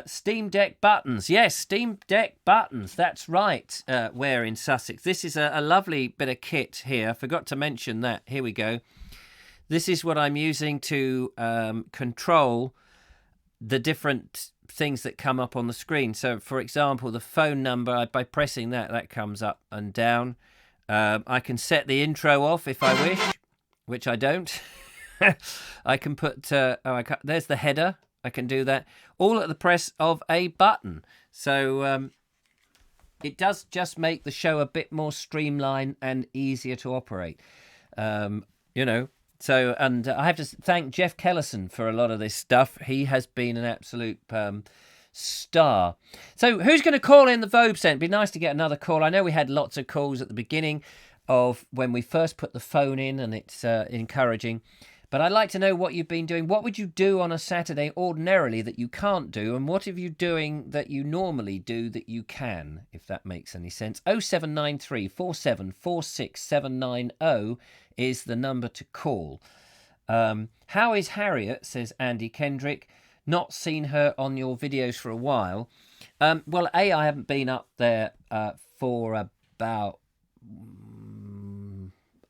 Steam Deck buttons. Yes, Steam Deck buttons. That's right. Where in Sussex. This is a lovely bit of kit here. I forgot to mention that. Here we go. This is what I'm using to control the different things that come up on the screen. So, for example, the phone number, by pressing that comes up and down. I can set the intro off if I wish, which I don't. I can put... there's the header. I can do that. All at the press of a button. So it does just make the show a bit more streamlined and easier to operate. So, and I have to thank Jeff Kellison for a lot of this stuff. He has been an absolute star. So who's going to call in the Vobes then? It'd be nice to get another call. I know we had lots of calls at the beginning of when we first put the phone in, and it's encouraging. But I'd like to know what you've been doing. What would you do on a Saturday ordinarily that you can't do? And what are you doing that you normally do that you can, if that makes any sense? 0793 4746 790 is the number to call. How is Harriet, says Andy Kendrick. Not seen her on your videos for a while. Well, I haven't been up there for about...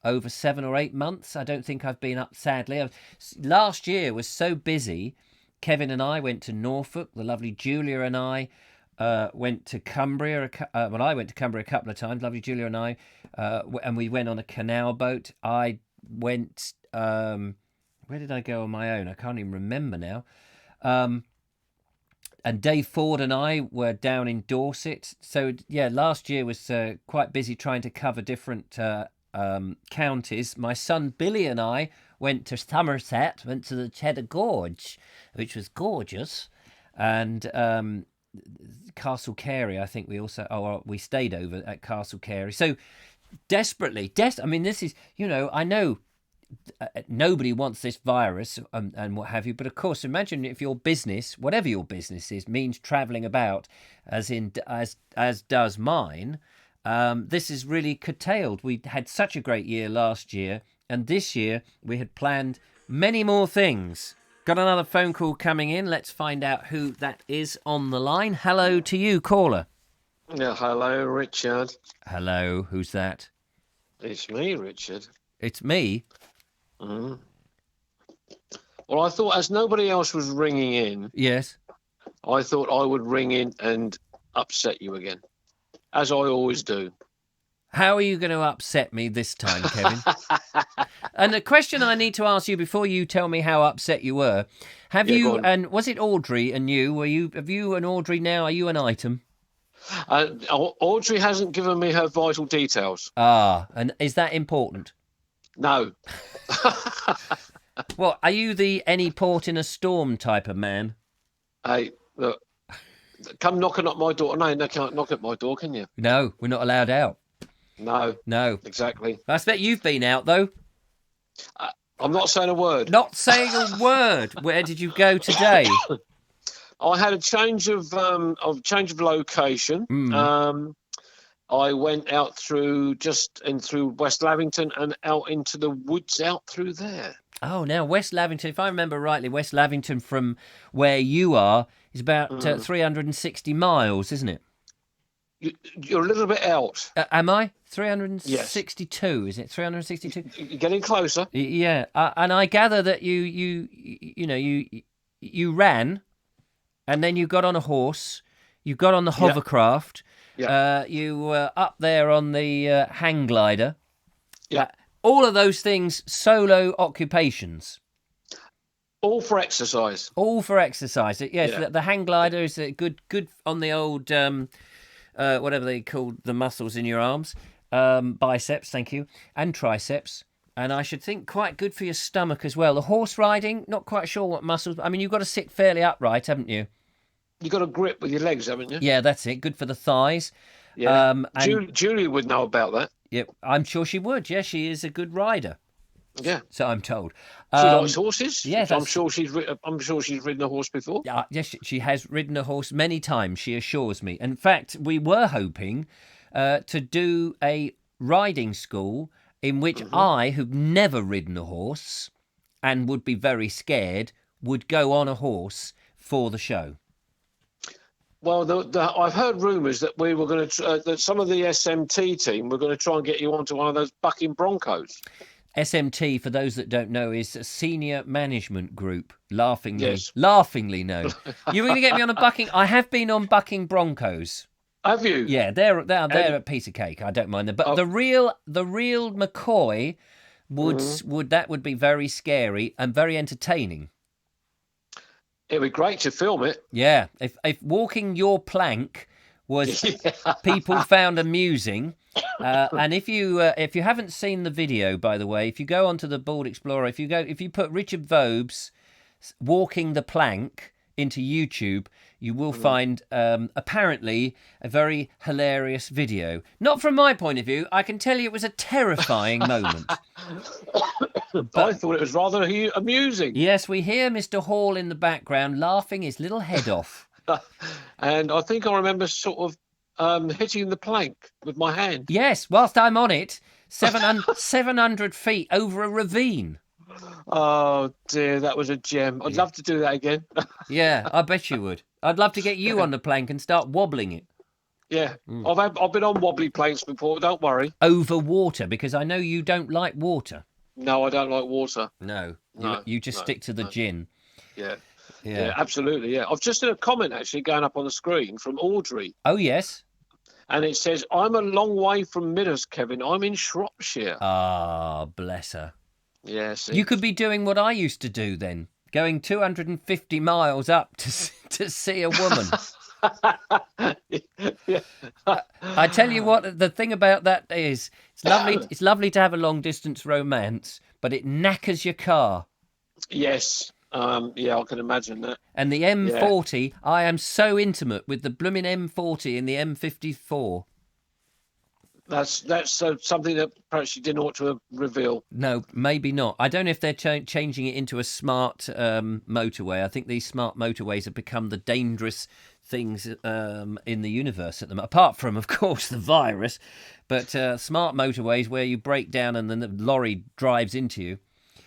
over 7 or 8 months. I don't think I've been up, sadly. Last year was so busy. Kevin and I went to Norfolk. The lovely Julia and I went to Cumbria. I went to Cumbria a couple of times. Lovely Julia and I. And we went on a canal boat. I went... where did I go on my own? I can't even remember now. And Dave Ford and I were down in Dorset. So, yeah, last year was quite busy trying to cover different... counties. My son Billy and I went to Somerset, went to the Cheddar Gorge, which was gorgeous, and Castle Carey. I think we stayed over at Castle Carey. So desperately, I mean, this is, I know nobody wants this virus and what have you, but of course, imagine if your business, whatever your business is, means travelling about, as does mine. This is really curtailed. We had such a great year last year, and this year we had planned many more things. Got another phone call coming in. Let's find out who that is on the line. Hello to you, caller. Yeah, hello, Richard. Hello, who's that? It's me, Richard. It's me? Mm. Well, I thought as nobody else was ringing in... Yes. I thought I would ring in and upset you again. As I always do. How are you going to upset me this time, Kevin? And the question I need to ask you before you tell me how upset you were, and was it Audrey and you? Have you and Audrey now? Are you an item? Audrey hasn't given me her vital details. Ah, and is that important? No. Well, are you the any port in a storm type of man? Hey, look. Come knocking at my door. No, can't knock at my door, can you? No, we're not allowed out. No. Exactly. I expect you've been out, though. I'm not saying a word. Not saying a word. Where did you go today? I had a change of location. I went out through West Lavington and out into the woods out through there. Oh, now West Lavington, if I remember rightly, West Lavington from where you are is about 360 miles, isn't it? You're a little bit out. Am I? 362, yes. Is it? 362? You're getting closer. Yeah, and I gather that you ran, and then you got on a horse, you got on the hovercraft, you were up there on the hang glider. Yeah. All of those things, solo occupations. All for exercise. All for exercise. Yes, Yeah. the hang glider is good on the old, whatever they call the muscles in your arms. Biceps, thank you, and triceps. And I should think quite good for your stomach as well. The horse riding, not quite sure what muscles. I mean, you've got to sit fairly upright, haven't you? You've got a grip with your legs, haven't you? Yeah, that's it. Good for the thighs. Yeah. And Julie would know about that. yeah, I'm sure she would. Yeah, she is a good rider. Yeah. So I'm told. She likes horses. Yes, I'm sure she's ridden a horse before. Yes, she has ridden a horse many times, she assures me. In fact, we were hoping to do a riding school in which I, who've never ridden a horse and would be very scared, would go on a horse for the show. Well, I've heard rumours that we were going to that some of the SMT team were going to try and get you onto one of those bucking Broncos. SMT, for those that don't know, is a senior management group. Laughingly known. You're going to get me on a bucking? I have been on bucking Broncos. Have you? Yeah, they're a piece of cake. I don't mind them, but the real McCoy would be very scary and very entertaining. It'd be great to film it. Yeah, if walking your plank was people found amusing, and if you haven't seen the video, by the way, if you go onto the Bald Explorer, if you put Richard Vobes walking the plank into YouTube, you will find apparently a very hilarious video. Not from my point of view. I can tell you it was a terrifying moment. I thought it was rather amusing. Yes, we hear Mr. Hall in the background laughing his little head off. And I think I remember sort of hitting the plank with my hand. Yes, whilst I'm on it, 700 feet over a ravine. Oh dear, that was a gem. I'd love to do that again. Yeah, I bet you would. I'd love to get you on the plank and start wobbling it. Yeah, I've been on wobbly planks before. Don't worry. Over water, because I know you don't like water. No, I don't like water. No, you just stick to the gin. Yeah, absolutely. Yeah, I've just seen a comment actually going up on the screen from Audrey. Oh yes. And it says, "I'm a long way from Midders, Kevin. I'm in Shropshire." Ah, bless her. Yes. You could be doing what I used to do then, going 250 miles up to see a woman. Yeah. I tell you what, the thing about that is, it's lovely. It's lovely to have a long distance romance, but it knackers your car. Yes. Yeah, I can imagine that. And the M40, I am so intimate with the blooming M40 and the M54. That's something that perhaps you didn't ought to reveal. No, maybe not. I don't know if they're changing it into a smart motorway. I think these smart motorways have become the dangerous things in the universe at the moment. Apart from, of course, the virus. But smart motorways where you break down and then the lorry drives into you.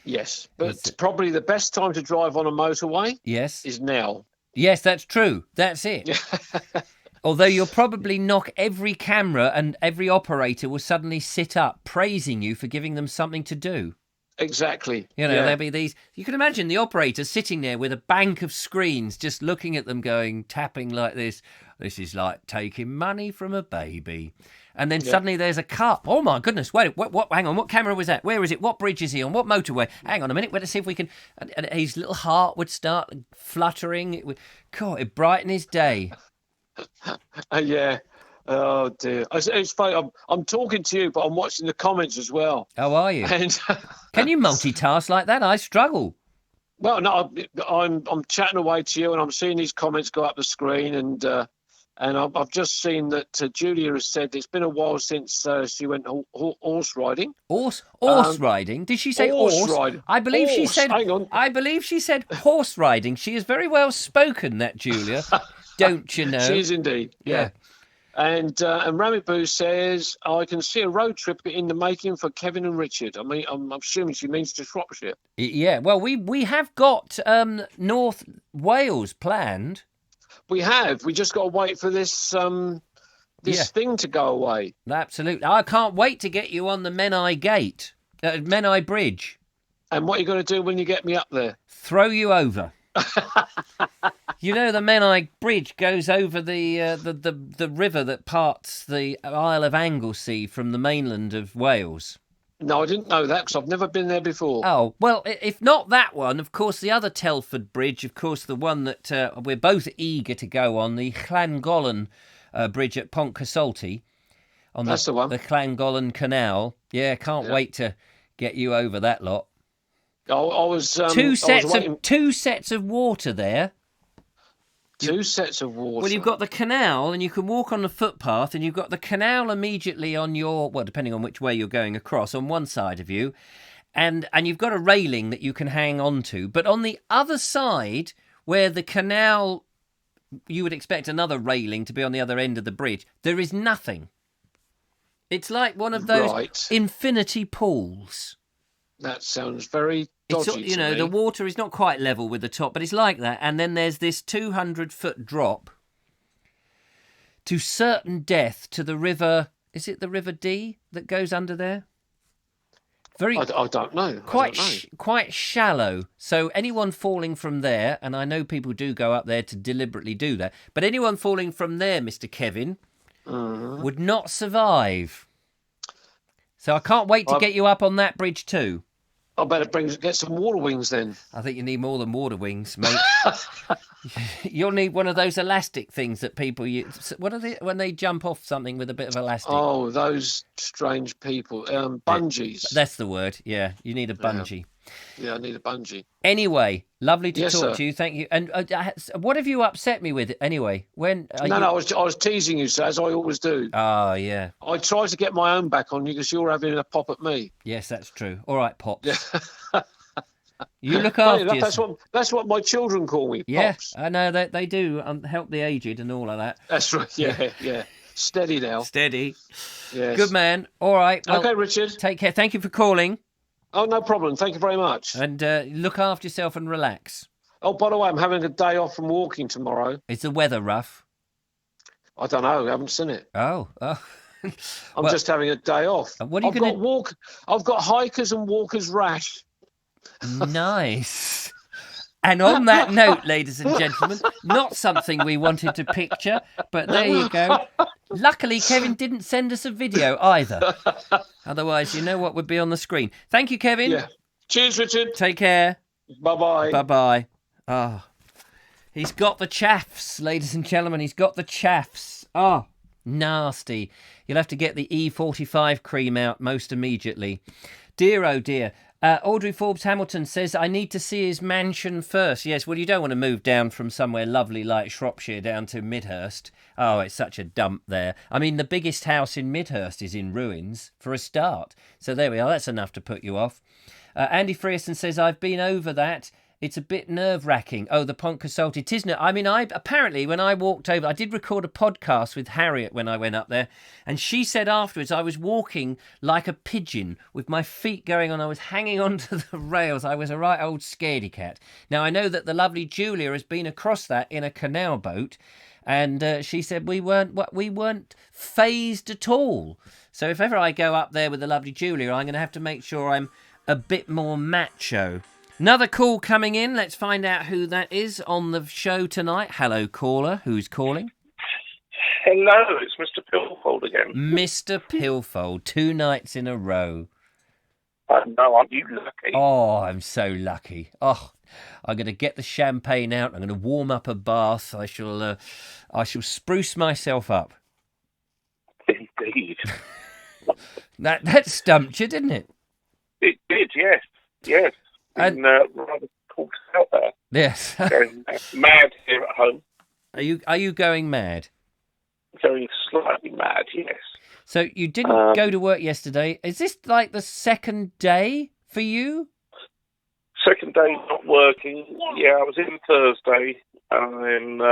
Yes, but probably the best time to drive on a motorway is now. Yes, that's true. That's it. Although you'll probably knock every camera and every operator will suddenly sit up praising you for giving them something to do. Exactly. You know, there'll be these... You can imagine the operator sitting there with a bank of screens just looking at them going, tapping like this. This is like taking money from a baby. And then suddenly there's a car. Oh, my goodness. Wait, what? Hang on. What camera was that? Where is it? What bridge is he on? What motorway? Hang on a minute. Let's see if we can... And his little heart would start fluttering. God, it'd brighten his day. Yeah. Oh dear. It's funny. I'm talking to you, but I'm watching the comments as well. Oh, are you? And can you multitask like that? I struggle. Well, no, I'm chatting away to you, and I'm seeing these comments go up the screen, and I've just seen that Julia has said it's been a while since she went horse riding. Horse riding? Did she say horse? Riding. I believe she said. Hang on. I believe she said horse riding. She is very well spoken, that Julia. Don't you know? She is indeed. Yeah. And Ramiboo says, I can see a road trip in the making for Kevin and Richard. I mean, I'm assuming she means to Shropshire. Yeah, well, we have got North Wales planned. We have. We just got to wait for this thing to go away. Absolutely. I can't wait to get you on the Menai Bridge. And what are you going to do when you get me up there? Throw you over. You know, the Menai Bridge goes over the river that parts the Isle of Anglesey from the mainland of Wales. No, I didn't know that because I've never been there before. Oh, well, if not that one, of course, the other Telford Bridge, of course, the one that we're both eager to go on, the Llangollen Bridge at Pontcysolty. That's the one. The Llangollen Canal. Yeah, can't wait to get you over that lot. I was Two waiting. sets of water there. 2 sets of water. Well, you've got the canal, and you can walk on the footpath, and you've got the canal immediately on your, well, depending on which way you're going across, on one side of you, and you've got a railing that you can hang on to. But on the other side, where the canal, you would expect another railing to be on the other end of the bridge, there is nothing. It's like one of those infinity pools. That sounds very dodgy to me. The water is not quite level with the top, but it's like that. And then there's this 200-foot drop to certain death to the river. Is it the River Dee that goes under there? I don't know. Quite shallow. So anyone falling from there, and I know people do go up there to deliberately do that, but anyone falling from there, Mr. Kevin, would not survive. So I can't wait to get you up on that bridge too. I better get some water wings then. I think you need more than water wings, mate. You'll need one of those elastic things that people use. What are they when they jump off something with a bit of elastic? Oh, those strange people. Bungees. That's the word. Yeah, you need a bungee. Yeah, I need a bungee. Anyway, lovely to talk to you. Thank you. And what have you upset me with anyway? I was teasing you, as I always do. Oh, yeah. I tried to get my own back on you because you're having a pop at me. Yes, that's true. All right, Pops. You look after yourself. That's what my children call me, Pops. Yeah, I know they do help the aged and all of that. That's right. Yeah. Steady now. Steady. Yes. Good man. All right. Well, okay, Richard. Take care. Thank you for calling. Oh, no problem. Thank you very much. And look after yourself and relax. Oh, by the way, I'm having a day off from walking tomorrow. Is the weather rough? I don't know. I haven't seen it. Oh. I'm just having a day off. What are you going to... I've got hikers and walkers rash. Nice. And on that note, ladies and gentlemen, not something we wanted to picture, but there you go. Luckily, Kevin didn't send us a video either. Otherwise, you know what would be on the screen. Thank you, Kevin. Yeah. Cheers, Richard. Take care. Bye-bye. Bye-bye. Oh, he's got the chaffs, ladies and gentlemen. He's got the chaffs. Oh, nasty. You'll have to get the E45 cream out most immediately. Dear, oh dear. Audrey Forbes Hamilton says, I need to see his mansion first. Yes, well, you don't want to move down from somewhere lovely like Shropshire down to Midhurst. Oh, it's such a dump there. I mean, the biggest house in Midhurst is in ruins, for a start. So there we are. That's enough to put you off. Andy Frierson says, I've been over that. It's a bit nerve-wracking. Oh, the Pont Consult. It isn't it? I mean, apparently, when I walked over, I did record a podcast with Harriet when I went up there, and she said afterwards I was walking like a pigeon with my feet going on. I was hanging onto the rails. I was a right old scaredy cat. Now, I know that the lovely Julia has been across that in a canal boat, and she said we weren't phased at all. So if ever I go up there with the lovely Julia, I'm going to have to make sure I'm a bit more macho. Another call coming in. Let's find out who that is on the show tonight. Hello, caller. Who's calling? Hello, it's Mr. Pilfold again. Mr. Pilfold, 2 nights in a row. I know, aren't you lucky? Oh, I'm so lucky. Oh, I'm going to get the champagne out. I'm going to warm up a bath. I shall spruce myself up. Indeed. That stumped you, didn't it? It did, yes. Been rather caught out there. Yes. Going mad here at home. Are you going mad? Going slightly mad, yes. So you didn't go to work yesterday. Is this like the second day for you? Second day not working. Yeah, I was in Thursday, and then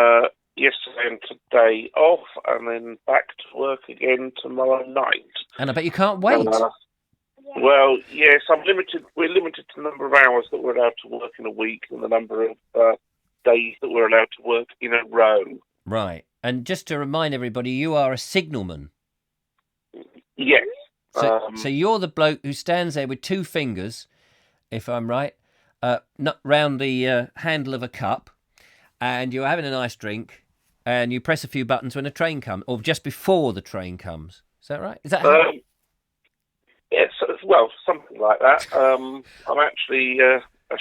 yesterday and today off, and then back to work again tomorrow night. And I bet you can't wait. Well, yes, we're limited to the number of hours that we're allowed to work in a week and the number of days that we're allowed to work in a row. Right. And just to remind everybody, you are a signalman. Yes. So you're the bloke who stands there with 2 fingers, if I'm right, round the handle of a cup, and you're having a nice drink, and you press a few buttons when a train comes, or just before the train comes. Is that right? Is that how... Yes, well, something like that. I'm actually a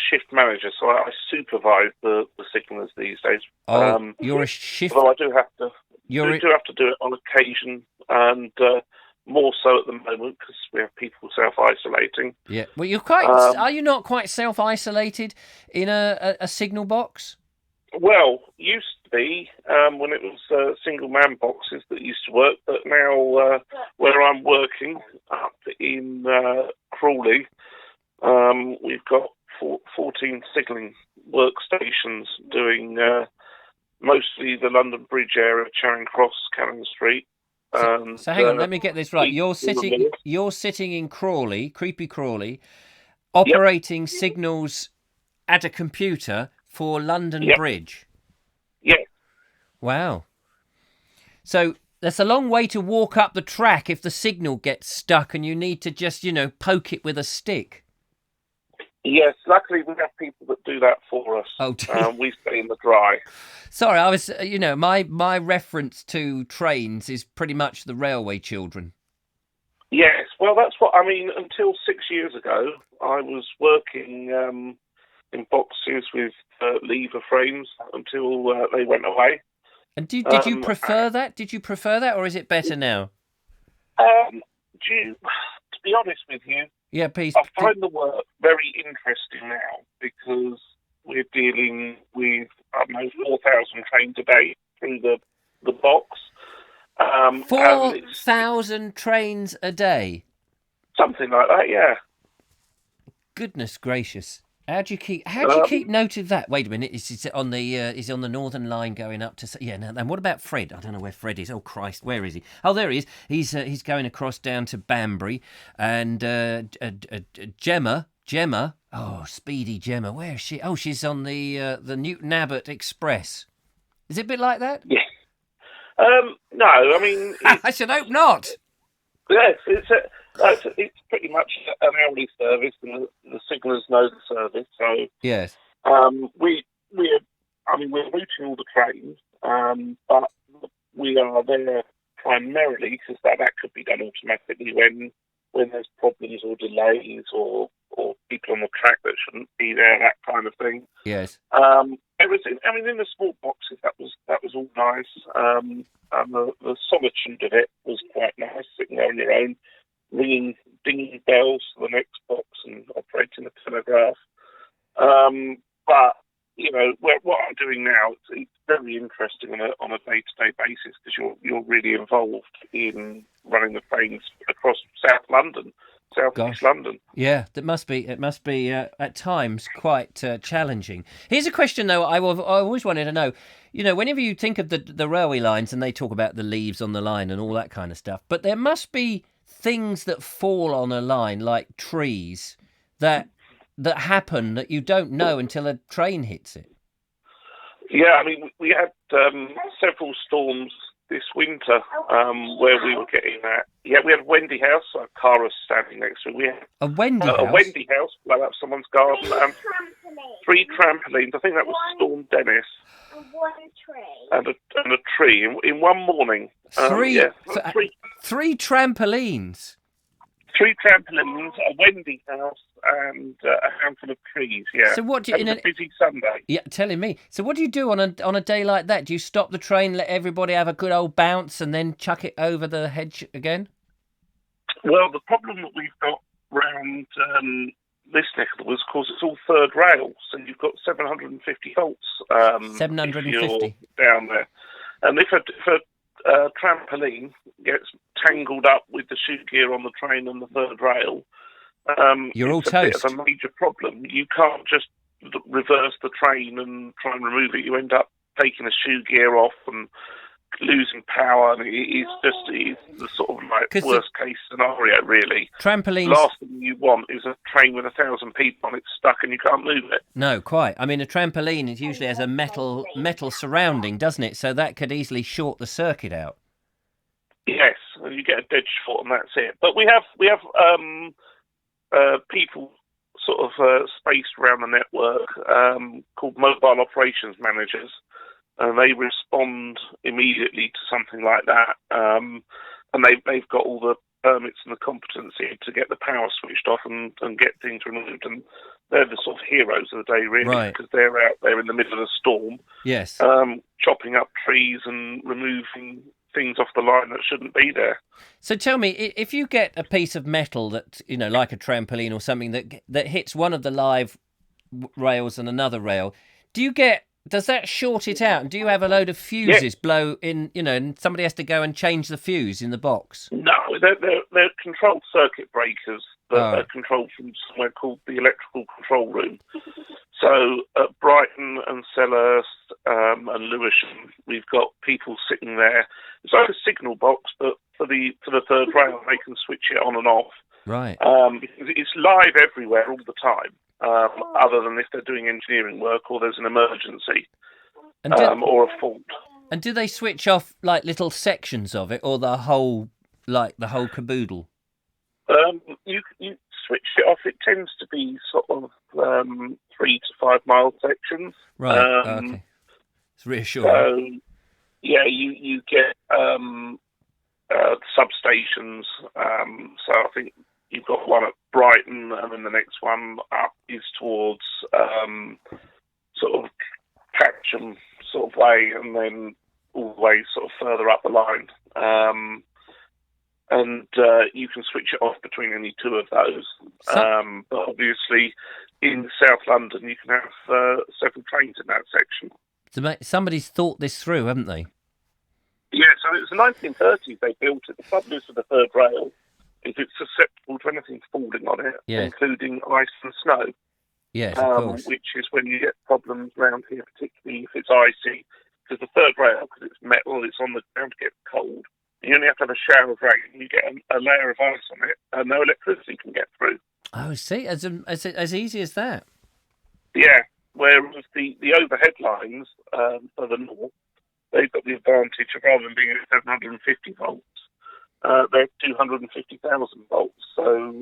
shift manager, so I supervise the signallers these days. Oh, you're a shift... Although I do have to do it on occasion, and more so at the moment because we have people self-isolating. Yeah. Well, you're quite. Are you not quite self-isolated in a signal box? Well, used to be when it was single-man boxes that used to work, but now where I'm working up in Crawley, we've got 14 signalling workstations doing mostly the London Bridge area, Charing Cross, Cannon Street. So hang on, let me get this right. You're sitting in Crawley, creepy Crawley, operating signals at a computer for London Bridge. Yeah. Wow. So that's a long way to walk up the track if the signal gets stuck and you need to just, poke it with a stick. Yes, luckily we have people that do that for us. Oh, we stay in the dry. Sorry, I was, my reference to trains is pretty much the railway children. Yes, well, that's what, until 6 years ago, I was working in boxes with lever frames until they went away. And did you prefer that? Did you prefer that, or is it better now? To be honest with you, yeah, please. I find the work very interesting now because we're dealing with 4,000 trains a day through the box. 4,000 trains a day. Something like that, yeah. Goodness gracious! How do you keep note of that? Wait a minute, is on the Northern Line going up to? Yeah, now and what about Fred? I don't know where Fred is. Oh Christ, where is he? Oh, there he is. He's going across down to Banbury, and Gemma. Oh, speedy Gemma. Where is she? Oh, she's on the Newton Abbot Express. Is it a bit like that? Yeah. No, I should hope not. Yes, it's pretty much an hourly service, and the signallers know the service. So yes, we're routing all the trains, but we are there primarily because that could be done automatically when there's problems or delays or people on the track that shouldn't be there, that kind of thing. Yes. Everything. In the small boxes, that was all nice. And the solitude of it was quite nice, sitting there on your own, ringing dinging bells to the next box and operating the telegraph. But what I'm doing now, it's very interesting on a day-to-day basis because you're really involved in running the trains across South London. Southeast London. Yeah, it must be at times quite challenging. Here's a question, though, I always wanted to know. Whenever you think of the railway lines and they talk about the leaves on the line and all that kind of stuff, but there must be things that fall on a line, like trees, that happen that you don't know until a train hits it. Yeah, we had several storms this winter where we were getting that. Yeah, we had Wendy House, Cara's standing next to it. We had a Wendy House? A Wendy House, blow up someone's garden. 3 trampolines. I think that was Storm Dennis. And 1 tree. And a tree in one morning. 3 trampolines? 3 trampolines, a Wendy House, and a handful of trees. Yeah. So what do you? It was a busy Sunday. Yeah, telling me. So what do you do on a day like that? Do you stop the train, let everybody have a good old bounce, and then chuck it over the hedge again? Well, the problem that we've got round this neck of the woods, of course, it's all third rail, so you've got 750 volts. 750 down there, and if a trampoline gets tangled up with the shoe gear on the train and the third rail, you're all it's toast. A bit of a major problem. You can't just reverse the train and try and remove it. You end up taking the shoe gear off and losing power, and it's the sort of like worst case scenario, really. Trampolines. Last thing you want is a train with 1,000 people on it stuck and you can't move it. No, quite. A trampoline is usually has a metal surrounding, doesn't it? So that could easily short the circuit out. Yes, and you get a dead short and that's it. But we have people sort of spaced around the network called mobile operations managers, and they respond immediately to something like that. And they've got all the permits and the competency to get the power switched off and get things removed. And they're the sort of heroes of the day, really, because they're out there in the middle of a storm, yes, chopping up trees and removing things off the line that shouldn't be there. So tell me, if you get a piece of metal that, like a trampoline or something that hits one of the live rails and another rail, does that short it out? And do you have a load of fuses blow in, and somebody has to go and change the fuse in the box? No, they're controlled circuit breakers that are controlled from somewhere called the electrical control room. So at Brighton and Selhurst and Lewisham, we've got people sitting there. It's like a signal box, but for the third rail, they can switch it on and off. Right. Because it's live everywhere all the time, other than if they're doing engineering work or there's an emergency or a fault. And do they switch off like little sections of it, or the whole caboodle? You switch it off. It tends to be sort of 3 to 5 mile sections. Right. Okay. It's reassuring. So you get substations. So I think you've got one at Brighton, and then the next one up is towards sort of Catcham sort of way, and then all the way sort of further up the line. And you can switch it off between any two of those. But obviously, in South London, you can have several trains in that section. So somebody's thought this through, haven't they? Yeah, so it was the 1930s they built it. The problem is with the third rail is it's susceptible to anything falling on it, including ice and snow. Yes, of course. Which is when you get problems around here, particularly if it's icy. Because the third rail, because it's metal, it's on the ground, gets cold. You only have to have a shower of rain, you get a layer of ice on it, and no electricity can get through. Oh, see, as easy as that. Yeah, whereas the overhead lines for the north, they've got the advantage of, rather than being at 750 volts, they're 250,000 volts, so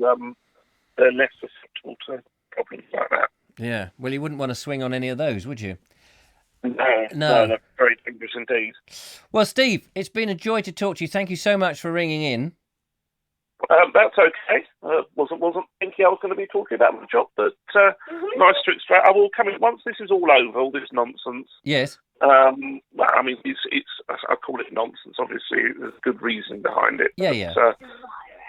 they're less susceptible to problems like that. Yeah, well, you wouldn't want to swing on any of those, would you? No, they're very dangerous indeed. Well, Steve, it's been a joy to talk to you. Thank you so much for ringing in. That's okay. Wasn't thinking I was going to be talking about my job, but nice to extract. I will come in once this is all over, all this nonsense. Yes. Well, I mean, it's I call it nonsense. Obviously, there's a good reason behind it. Yeah.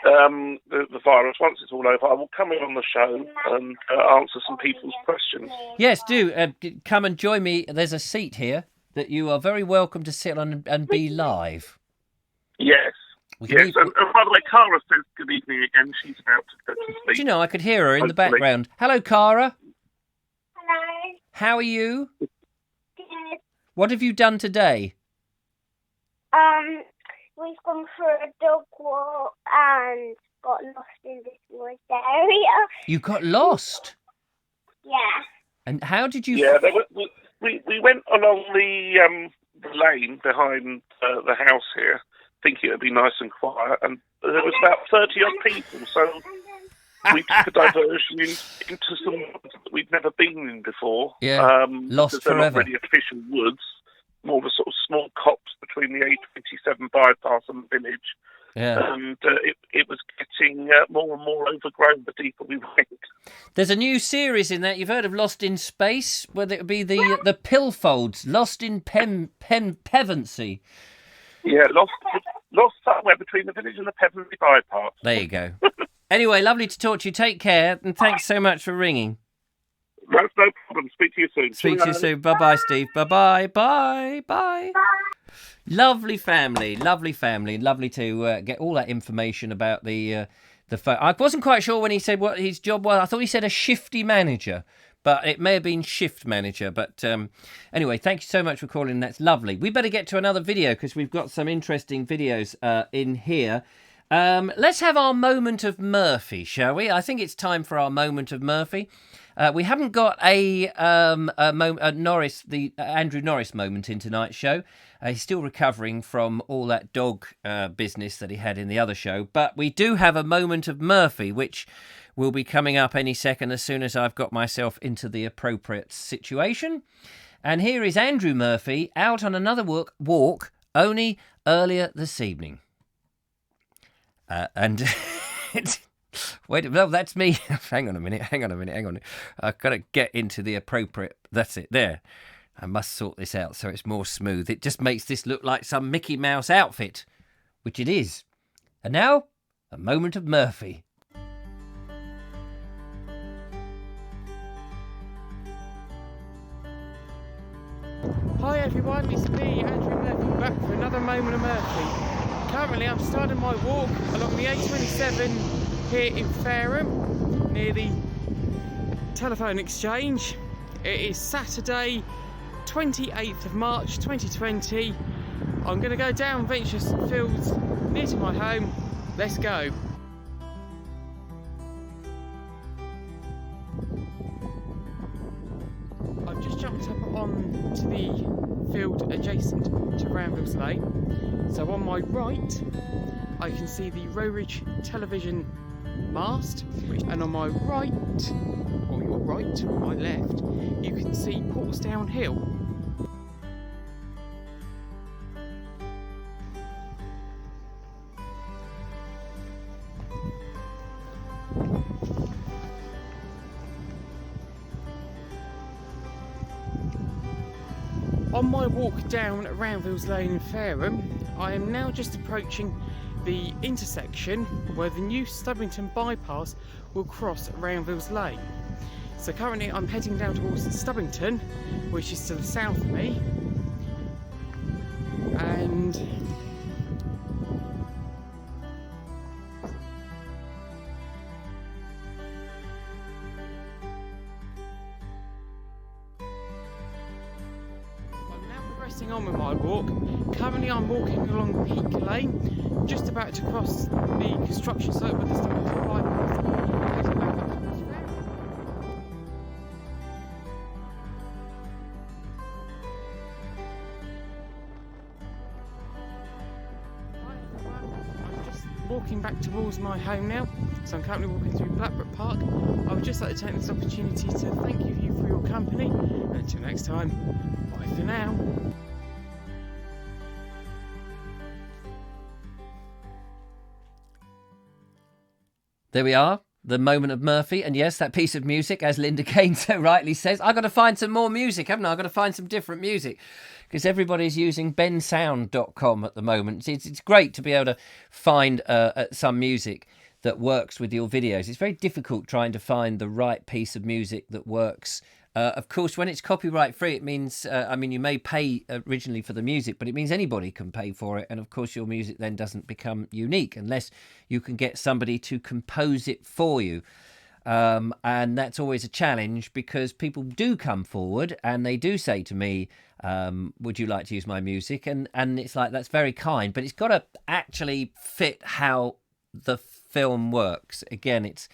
The virus, once it's all over, I will come in on the show and answer some people's questions. Yes, do. Come and join me. There's a seat here that you are very welcome to sit on and be live. Yes. Yes. And by the way, Cara says good evening again. She's about to go to sleep. Do you know, I could hear her in the background. Hello, Cara. Hello. How are you? Good. What have you done today? We've gone for a dog walk and got lost in this woods area. You got lost? Yeah. And how did you... Yeah, we went along the lane behind the house here, thinking it would be nice and quiet, and there was about 30-odd people, so we took a diversion into some woods that we'd never been in before. Yeah, lost they're forever. Not really official woods, more of a sort of small copse between the A27 bypass and the village. Yeah. And it was getting more and more overgrown the deeper we went. There's a new series in that. You've heard of Lost in Space, where it would be the Pillfolds, Lost in Pevensey. Yeah, lost somewhere between the village and the Pevensey bypass. There you go. Anyway, lovely to talk to you. Take care, and thanks so much for ringing. That's no problem. Speak to you soon. Speak to you soon. Bye-bye, Steve. Bye-bye. Bye. Bye. Lovely family. Lovely to get all that information about the phone. I wasn't quite sure when he said what his job was. I thought he said a shifty manager, but it may have been shift manager. But anyway, thank you so much for calling. That's lovely. We better get to another video because we've got some interesting videos in here. Let's have our moment of Murphy, shall we? I think it's time for our moment of Murphy. We haven't got a Norris, the Andrew Norris moment in tonight's show. He's still recovering from all that dog business that he had in the other show. But we do have a moment of Murphy, which will be coming up any second as soon as I've got myself into the appropriate situation. And here is Andrew Murphy out on another walk only earlier this evening. And wait, no, that's me. Hang on a minute. I've got to get into the appropriate... That's it, there. I must sort this out so it's more smooth. It just makes this look like some Mickey Mouse outfit, which it is. And now, a moment of Murphy. Hi everyone, it's me, Andrew Murphy, back for another moment of Murphy. Currently I'm starting my walk along the A27 here in Fareham, near the telephone exchange. It is Saturday, 28th of March 2020. I'm going to go down Ventures Fields near to my home. Let's go. I've just jumped up onto the field adjacent to Ramvilles Lane. So on my right, I can see the Rowridge television mast, and on my right, or your right, my left, you can see Portsdown Hill. On my walk down Ramvilles Lane in Fareham, I am now just approaching the intersection where the new Stubbington bypass will cross Ramvilles Lane. So currently I'm heading down towards Stubbington, which is to the south of me, and on with my walk. Currently I'm walking along Peak Lane, just about to cross the construction site with the Stubbington bypass, heading back up towards Fareham. Hi everyone, I'm just walking back towards my home now, so I'm currently walking through Blackbrook Park. I would just like to take this opportunity to thank you for your company, and until next time, bye for now. There we are, the moment of Murphy. And yes, that piece of music, as Linda Kane so rightly says, I've got to find some more music, haven't I? I've got to find some different music, because everybody's using bensound.com at the moment. It's great to be able to find some music that works with your videos. It's very difficult trying to find the right piece of music that works. Of course, when it's copyright free, it means, you may pay originally for the music, but it means anybody can pay for it. And of course, your music then doesn't become unique unless you can get somebody to compose it for you. And that's always a challenge, because people do come forward and they do say to me, would you like to use my music? And it's like, that's very kind, but it's got to actually fit how the film works. Again, it's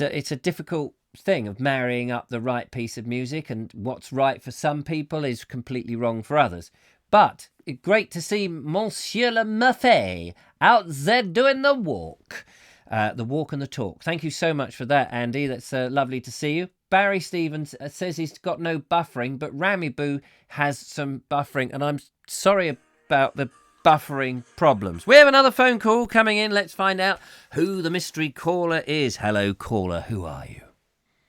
a difficult thing of marrying up the right piece of music, and what's right for some people is completely wrong for others. But great to see Monsieur Le Murphy out there doing the walk and the talk. Thank you so much for that, Andy. That's lovely to see you. Barry Stevens says he's got no buffering, but Rami Boo has some buffering, and I'm sorry about the buffering problems. We have another phone call coming in. Let's find out who the mystery caller is. Hello, caller. Who are you?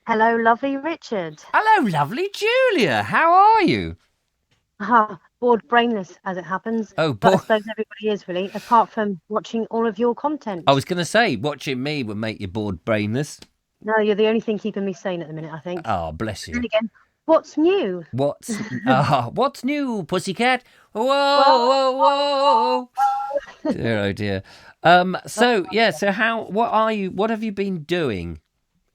Hello, lovely Richard. Hello, lovely Julia. How are you? Bored brainless, as it happens. Oh, but I suppose everybody is, really, apart from watching all of your content. I was going to say, watching me would make you bored brainless. No, you're the only thing keeping me sane at the minute, I think. Oh, bless you. And again, what's new? What's new, pussycat? Whoa, whoa, whoa. Dear, oh dear. So what have you been doing?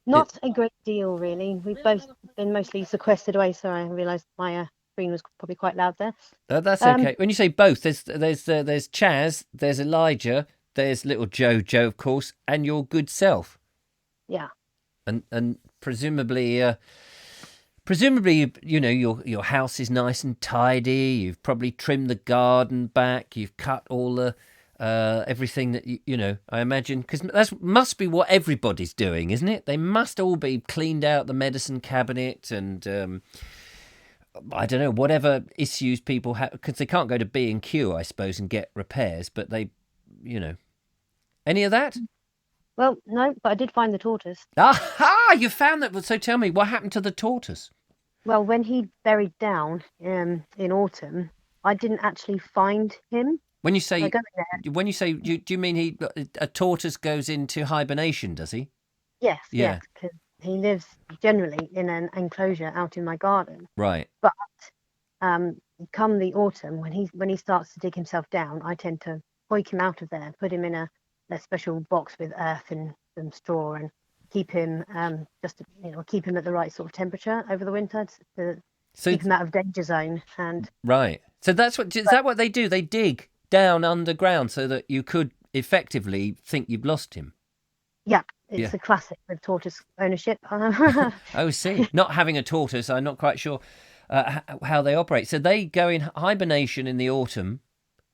Not a great deal, really. We've both been mostly sequestered away. Sorry, I realised my screen was probably quite loud there. That's okay. When you say both, there's Chaz, there's Elijah, there's little Jojo, of course, and your good self. Yeah. And presumably, your house is nice and tidy. You've probably trimmed the garden back. You've cut all the everything that I imagine, because that must be what everybody's doing, isn't it? They must all be cleaned out the medicine cabinet and I don't know, whatever issues people have, because they can't go to B&Q, I suppose, and get repairs, but they, any of that? Well, no, but I did find the tortoise. Aha! You found that. So tell me, what happened to the tortoise? Well, when he buried down in autumn, I didn't actually find him. When you I say, go in there. do you mean a tortoise goes into hibernation? Does he? Yes, Yeah. yes, because he lives generally in an enclosure out in my garden. Right. But come the autumn, when he starts to dig himself down, I tend to hoik him out of there, put him in a special box with earth and some straw, and keep him keep him at the right sort of temperature over the winter to So keep him out of danger zone. And right. So is that what they do? They dig down underground so that you could effectively think you've lost him. yeah, it's Yeah. a classic with tortoise ownership. Oh, see. Not having a tortoise, I'm not quite sure how they operate. So they go in hibernation in the autumn,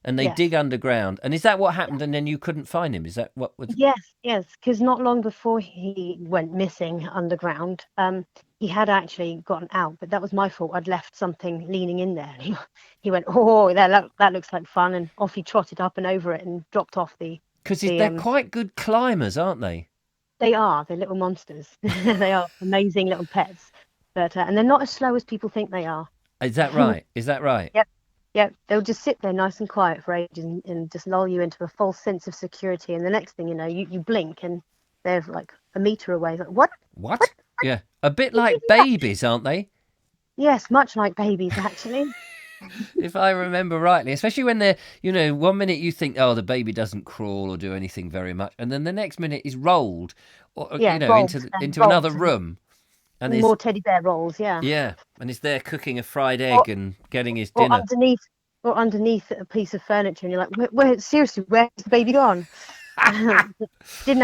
and they Yes. dig underground. And is that what happened? And then you couldn't find him? Is that what was? Yes, because not long before he went missing underground, he had actually gotten out, but that was my fault. I'd left something leaning in there. And he went, oh, that looks like fun, and off he trotted up and over it and dropped off the. Because they're quite good climbers, aren't they? They're little monsters. They are amazing little pets, but and they're not as slow as people think they are. Is that right? Is that right? Yep, they'll just sit there nice and quiet for ages and just lull you into a false sense of security. And the next thing you know, you blink and they're like a meter away. Like, what? What? Yeah. A bit like babies, aren't they? Yes, much like babies, actually. If I remember rightly, especially when they're, 1 minute you think, oh, the baby doesn't crawl or do anything very much, and then the next minute is rolled, or rolled into rolled another room, and more teddy bear rolls, yeah. Yeah, and he's there cooking a fried egg and getting his dinner. Or underneath a piece of furniture, and you're like, seriously, where's the baby gone? Hasn't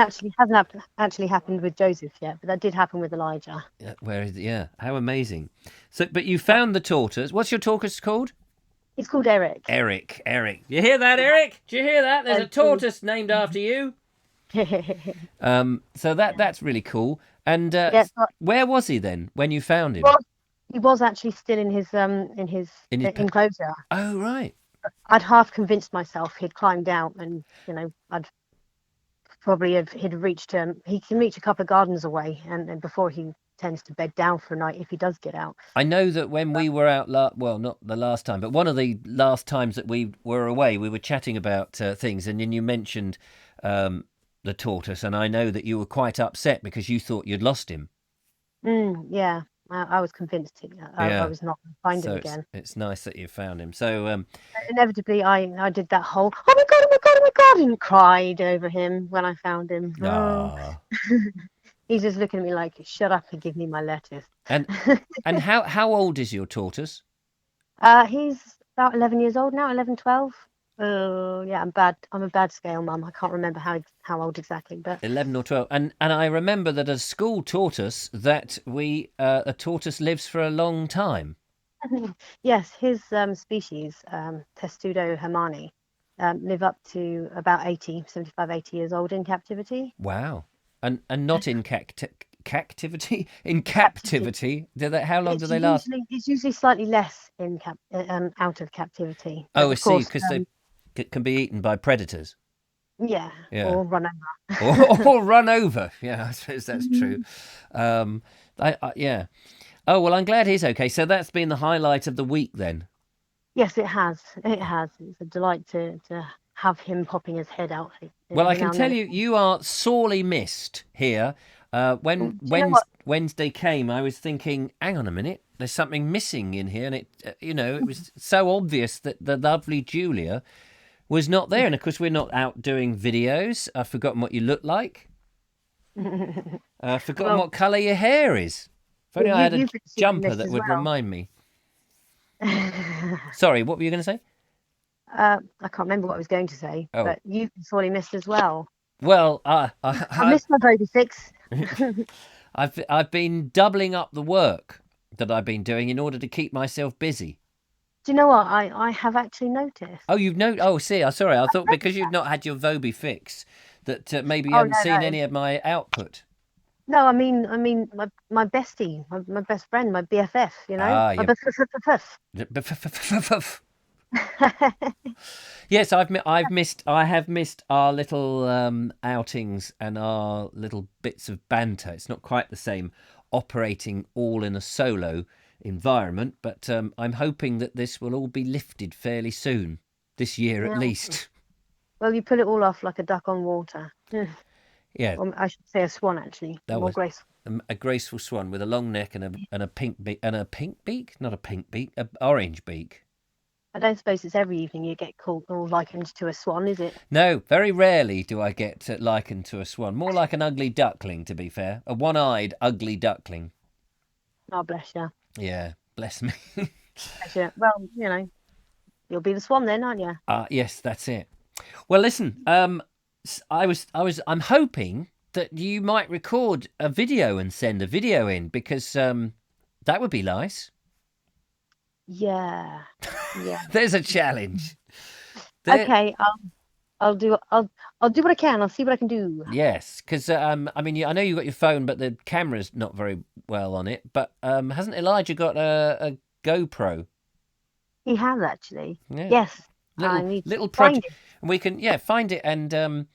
actually happened with Joseph yet, but that did happen with Elijah. Yeah, how amazing. So, but you found the tortoise. What's your tortoise called? It's called Eric. Eric. You hear that, Eric? Do you hear that? There's a tortoise named after you. So that's really cool. And where was he then when you found him? He was actually still in his enclosure. Oh, right. I'd half convinced myself he'd climbed out, and I'd probably he'd reached he can reach a couple of gardens away, and before he tends to bed down for a night if he does get out. I know that when we were out, well, not the last time, but one of the last times that we were away, we were chatting about things, and then you mentioned the tortoise, and I know that you were quite upset because you thought you'd lost him. Yeah. I was convinced I was not going to find him again. It's nice that you found him. So inevitably, I did that whole oh my god, and cried over him when I found him. Oh. He's just looking at me like, shut up and give me my lettuce. And how old is your tortoise? He's about 11 years old now, 11, 12. Yeah, I'm a bad scale mum. I can't remember how old exactly, but 11 or 12. And I remember that a school taught us that a tortoise lives for a long time. Yes, his species, Testudo hermani, live up to about 75, 80 years old in captivity. Wow. And not in captivity? In captivity? How long do they last? It's usually slightly less out of captivity. Oh, I see, because they can be eaten by predators. Yeah. Or run over. or run over. Yeah, I suppose that's true. Yeah. Oh, well, I'm glad he's okay. So that's been the highlight of the week then. Yes, it has. It's a delight to have him popping his head out. Well, I can tell you are sorely missed here. When Wednesday came, I was thinking, hang on a minute, there's something missing in here. And it was so obvious that the lovely Julia was not there. And of course, we're not out doing videos. I've forgotten what you look like. I've forgotten what colour your hair is. If only I had a jumper that would remind me. Sorry, what were you going to say? I can't remember what I was going to say, but you've been sorely missed as well. Well, I missed my baby fix. I've been doubling up the work that I've been doing in order to keep myself busy. Do you know what? I have actually noticed. Oh, you've noticed? Oh, see, sorry. I thought because you've not had your Vobes fix that maybe you haven't seen any of my output. No, I mean my bestie, my best friend, my BFF. My BFF. Yes, I have missed our little outings and our little bits of banter. It's not quite the same operating all in a solo environment. But I'm hoping that this will all be lifted fairly soon, this year at least. Well, you pull it all off like a duck on water. Yeah. Or I should say a swan, actually. That More was graceful. a graceful swan with a long neck and a pink beak. And a pink beak? Not a pink beak, an orange beak. I don't suppose it's every evening you get called or likened to a swan, is it? No, very rarely do I get likened to a swan. More like an ugly duckling, to be fair. A one-eyed ugly duckling. Oh, bless you. Yeah, bless me. Bless you. Well, you know, you'll be the swan then, aren't you? Yes, that's it. Well, listen, I'm hoping that you might record a video and send a video in, because that would be nice. Yeah. There's a challenge. Okay, I'll do what I can. I'll see what I can do. Yes, because I mean, I know you got your phone, but the camera's not very well on it. But hasn't Elijah got a GoPro? He has actually. Yeah. Yes. Little, I need little to find project. it. And we can find it, and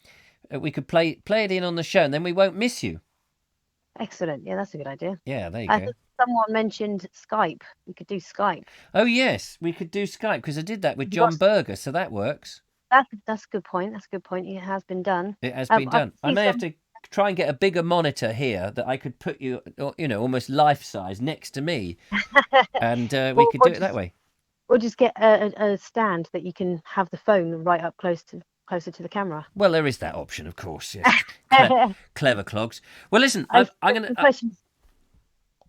we could play it in on the show, and then we won't miss you. Excellent. Yeah, that's a good idea. Yeah, there you I go. think someone mentioned Skype. We could do Skype. Oh yes, we could do Skype, because I did that with John Berger, so that works. That's a good point. That's a good point. It has been done. It has been done. I may have to try and get a bigger monitor here that I could put you, almost life size next to me, and we could do it that way. Or just get a stand that you can have the phone right up closer to the camera. Well, there is that option, of course. Yes. Clever clogs. Well, listen, I'm going to.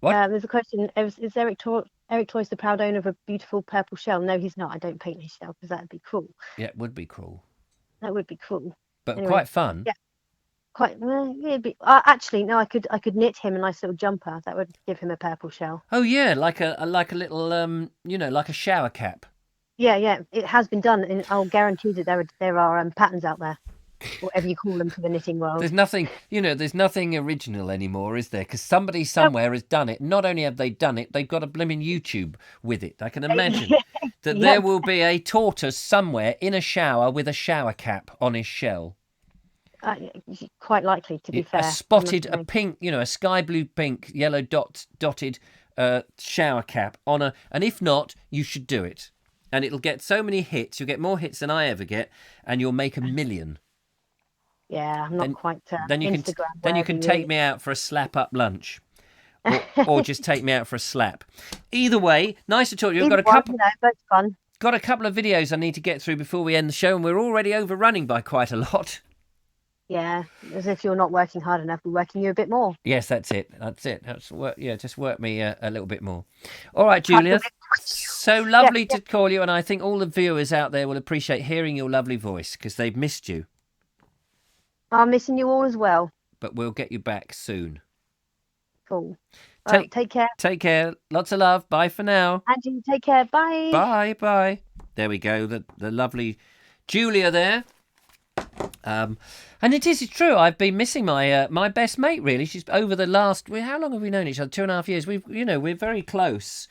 What? There's a question. Is Eric Toys the proud owner of a beautiful purple shell? No, he's not. I don't paint his shell because that'd be cruel. Yeah, it would be cruel. That would be cruel. But anyway, quite fun. Yeah. Quite. Yeah, it'd be, actually, no. I could knit him a nice little jumper that would give him a purple shell. Oh yeah, like a little like a shower cap. Yeah. It has been done, and I'll guarantee that there are patterns out there, whatever you call them for the knitting world. There's nothing original anymore, is there? Because somebody somewhere has done it. Not only have they done it, they've got a blimmin' YouTube with it. I can imagine that there will be a tortoise somewhere in a shower with a shower cap on his shell. Quite likely, to be fair. A pink, a sky blue pink, yellow dotted shower cap on and if not, you should do it. And it'll get so many hits. You'll get more hits than I ever get, and you'll make 1 million. Yeah, I'm not quite. Then you can take me out for a slap up lunch, or just take me out for a slap. Either way, nice to talk to you. I've got a couple. Both fun. Got a couple of videos I need to get through before we end the show, and we're already overrunning by quite a lot. Yeah, as if you're not working hard enough, we're working you a bit more. Yes, that's it. That's work. Yeah, just work me a little bit more. All right, Julia. So lovely to call you, and I think all the viewers out there will appreciate hearing your lovely voice because they've missed you. I'm missing you all as well. But we'll get you back soon. Cool. Take care. Take care. Lots of love. Bye for now. Angie, take care. Bye. Bye. There we go. The lovely Julia there. And it's true. I've been missing my best mate. Really, she's over the last. How long have we known each other? 2.5 years. We're very close.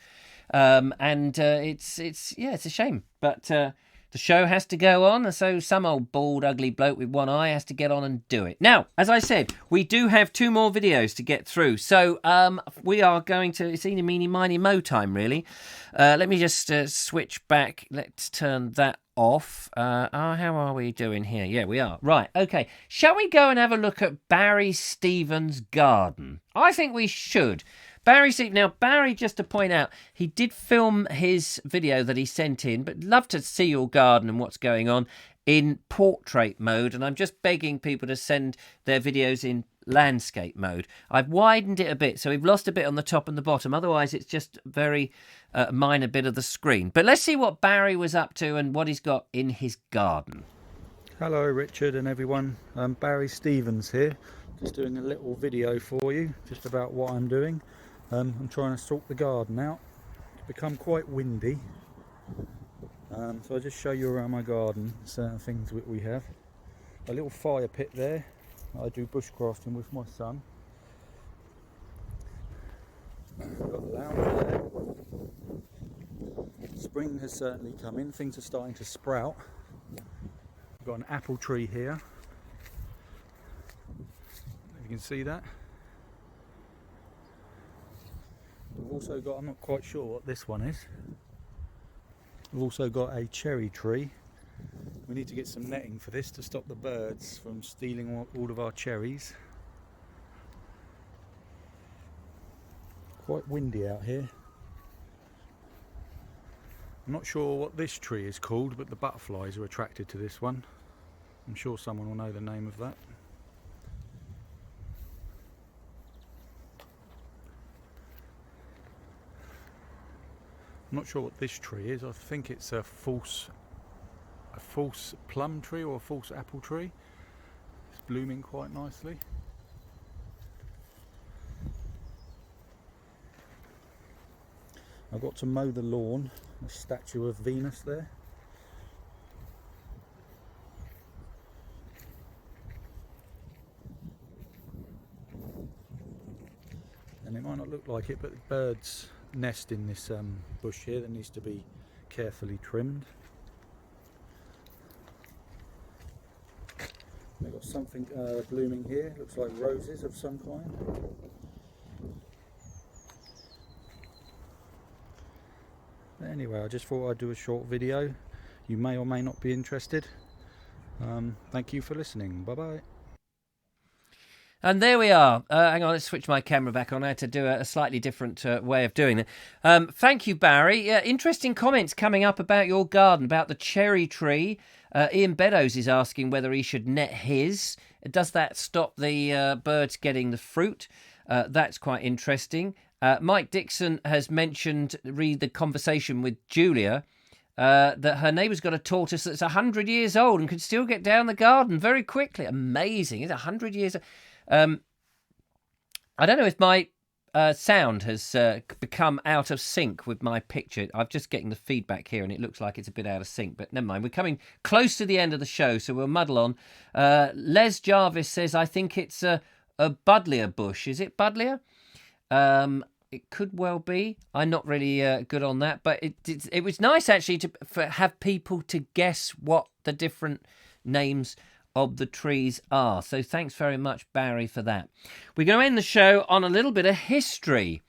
And it's a shame, but the show has to go on, so some old bald ugly bloke with one eye has to get on and do it. Now, as I said, we do have 2 more videos to get through, so we are going to, it's eeny, meeny, miny, mo time, really. Let me just switch back. Let's turn that off. How are we doing here? Yeah, we are. Right, okay. Shall we go and have a look at Barry Stevens' garden? I think we should. Barry, just to point out, he did film his video that he sent in, but love to see your garden and what's going on in portrait mode. And I'm just begging people to send their videos in landscape mode. I've widened it a bit, so we've lost a bit on the top and the bottom. Otherwise, it's just a very minor bit of the screen. But let's see what Barry was up to and what he's got in his garden. Hello, Richard and everyone. Barry Stevens here, just doing a little video for you, just about what I'm doing. I'm trying to sort the garden out. It's become quite windy, so I'll just show you around my garden certain things that we have. A little fire pit there. I do bushcrafting with my son. Got the lounge there. Spring has certainly come in. Things are starting to sprout. I've got an apple tree here. If you can see that. The also got, I'm not quite sure what this one is. We've also got a cherry tree. We need to get some netting for this to stop the birds from stealing all of our cherries. Quite windy out here. I'm not sure what this tree is called, but the butterflies are attracted to this one. I'm sure someone will know the name of that. I'm not sure what this tree is. I think it's a false plum tree or a false apple tree. It's blooming quite nicely. I've got to mow the lawn. A statue of Venus there. And it might not look like it, but the birds nest in this bush here that needs to be carefully trimmed. They've got something blooming here. Looks like roses of some kind. Anyway, I just thought I'd do a short video. You may or may not be interested. Thank you for listening. Bye bye. And there we are. Hang on, let's switch my camera back on. I had to do a slightly different way of doing it. Thank you, Barry. Interesting comments coming up about your garden, about the cherry tree. Ian Beddoes is asking whether he should net his. Does that stop the birds getting the fruit? That's quite interesting. Mike Dixon has mentioned, read the conversation with Julia, that her neighbour's got a tortoise that's 100 years old and can still get down the garden very quickly. Amazing. It's 100 years old. I don't know if my sound has become out of sync with my picture. I'm just getting the feedback here and it looks like it's a bit out of sync, but never mind. We're coming close to the end of the show, so we'll muddle on. Les Jarvis says, I think it's a buddleia bush. Is it buddleia? It could well be. I'm not really good on that, but it was nice actually to have people to guess what the different names of the trees are. So thanks very much, Barry, for that. We're going to end the show on a little bit of history.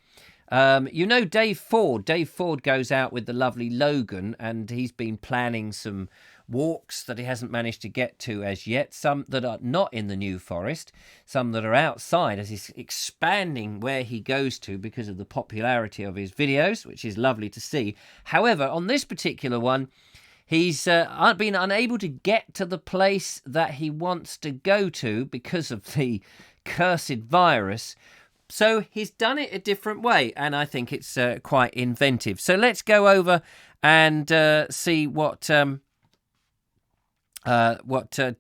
You know Dave Ford. Dave Ford goes out with the lovely Logan, and he's been planning some walks that he hasn't managed to get to as yet, some that are not in the New Forest, some that are outside as he's expanding where he goes to because of the popularity of his videos, which is lovely to see. However, on this particular one, he's been unable to get to the place that he wants to go to because of the cursed virus. So he's done it a different way, and I think it's quite inventive. So let's go over and see what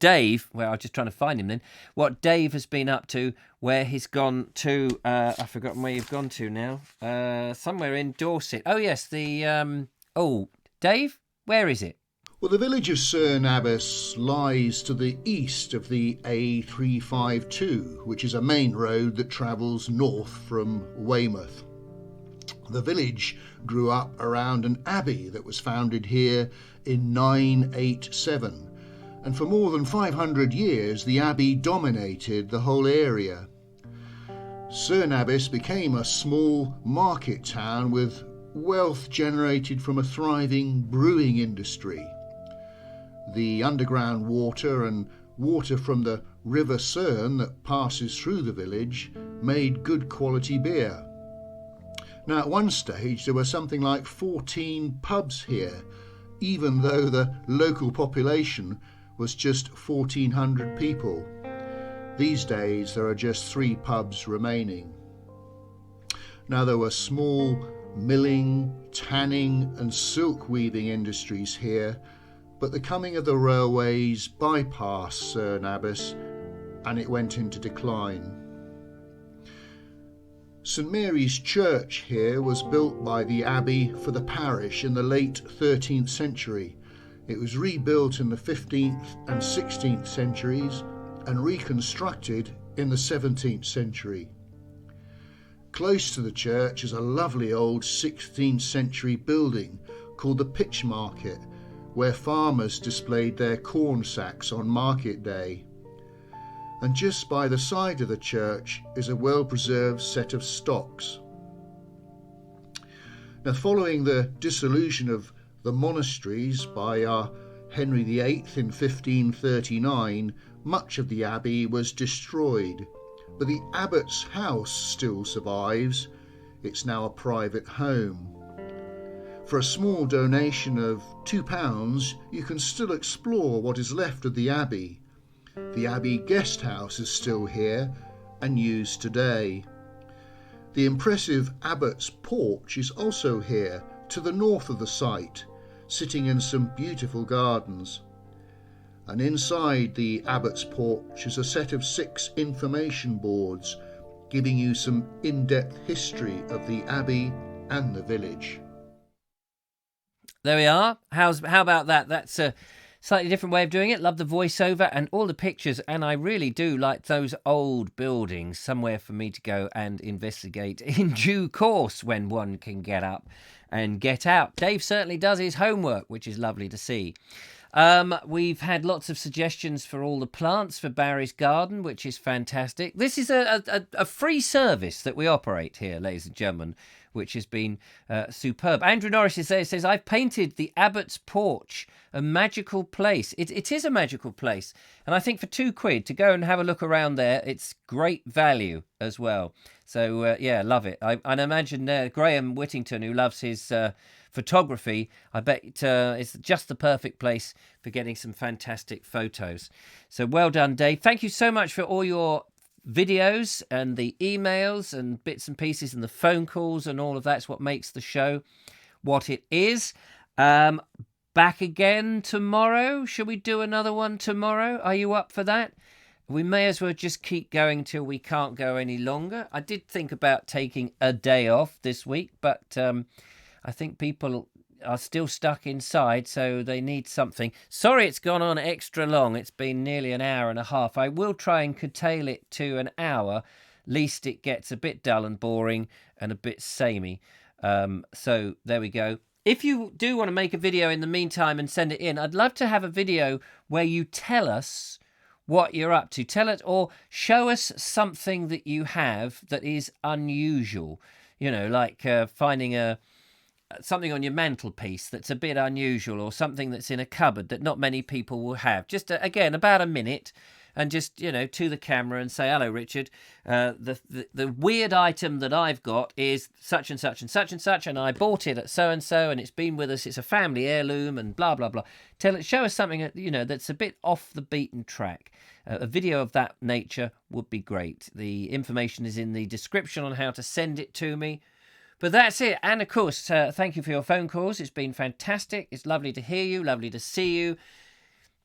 Dave, well, I'm just trying to find him then, what Dave has been up to, where he's gone to, I've forgotten where you've gone to now, somewhere in Dorset. Oh, yes, Dave, where is it? Well, the village of Cernabas lies to the east of the A352, which is a main road that travels north from Weymouth. The village grew up around an abbey that was founded here in 987. And for more than 500 years, the abbey dominated the whole area. Cernabas became a small market town with wealth generated from a thriving brewing industry. The underground water and water from the River Cerne that passes through the village made good quality beer. Now, at one stage, there were something like 14 pubs here, even though the local population was just 1,400 people. These days there are just 3 pubs remaining. Now, there were small milling, tanning and silk weaving industries here, but the coming of the railways bypassed Cernabas and it went into decline. St Mary's Church here was built by the abbey for the parish in the late 13th century. It was rebuilt in the 15th and 16th centuries and reconstructed in the 17th century. Close to the church is a lovely old 16th century building called the Pitch Market, where farmers displayed their corn sacks on market day. And just by the side of the church is a well-preserved set of stocks. Now, following the dissolution of the monasteries by Henry VIII in 1539, much of the abbey was destroyed, but the abbot's house still survives. It's now a private home. For a small donation of £2, you can still explore what is left of the abbey. The abbey guest house is still here and used today. The impressive abbot's porch is also here to the north of the site, sitting in some beautiful gardens. And inside the abbot's porch is a set of 6 information boards giving you some in-depth history of the abbey and the village. There we are. How about that? That's a slightly different way of doing it. Love the voiceover and all the pictures, and I really do like those old buildings. Somewhere for me to go and investigate in due course when one can get up and get out. Dave certainly does his homework, which is lovely to see. We've had lots of suggestions for all the plants for Barry's garden, which is fantastic. This is a free service that we operate here, ladies and gentlemen, which has been superb. Andrew Norris is there, says, I've painted the Abbot's Porch, a magical place. It is a magical place. And I think for £2 to go and have a look around there, it's great value as well. So, yeah, love it. I'd imagine Graham Whittington, who loves his photography, I bet it's just the perfect place for getting some fantastic photos. So well done, Dave. Thank you so much for all your videos and the emails and bits and pieces and the phone calls and all of that's what makes the show what it is. Back again tomorrow. Shall we do another one tomorrow? Are you up for that? We may as well just keep going till we can't go any longer. I did think about taking a day off this week, but I think people are still stuck inside, so they need something. Sorry it's gone on extra long. It's been nearly an hour and a half. I will try and curtail it to an hour, lest it gets a bit dull and boring and a bit samey. So there we go. If you do want to make a video in the meantime and send it in, I'd love to have a video where you tell us what you're up to. Tell it or show us something that you have that is unusual. You know, like finding something on your mantelpiece that's a bit unusual, or something that's in a cupboard that not many people will have. Just again, about a minute, and just, you know, to the camera and say, hello, Richard, the weird item that I've got is such and such and such and such, and I bought it at so and so, and it's been with us, it's a family heirloom, and blah blah blah. Show us something, you know, that's a bit off the beaten track. A video of that nature would be great. The information is in the description on how to send it to me. But that's it. And of course, thank you for your phone calls. It's been fantastic. It's lovely to hear you, lovely to see you.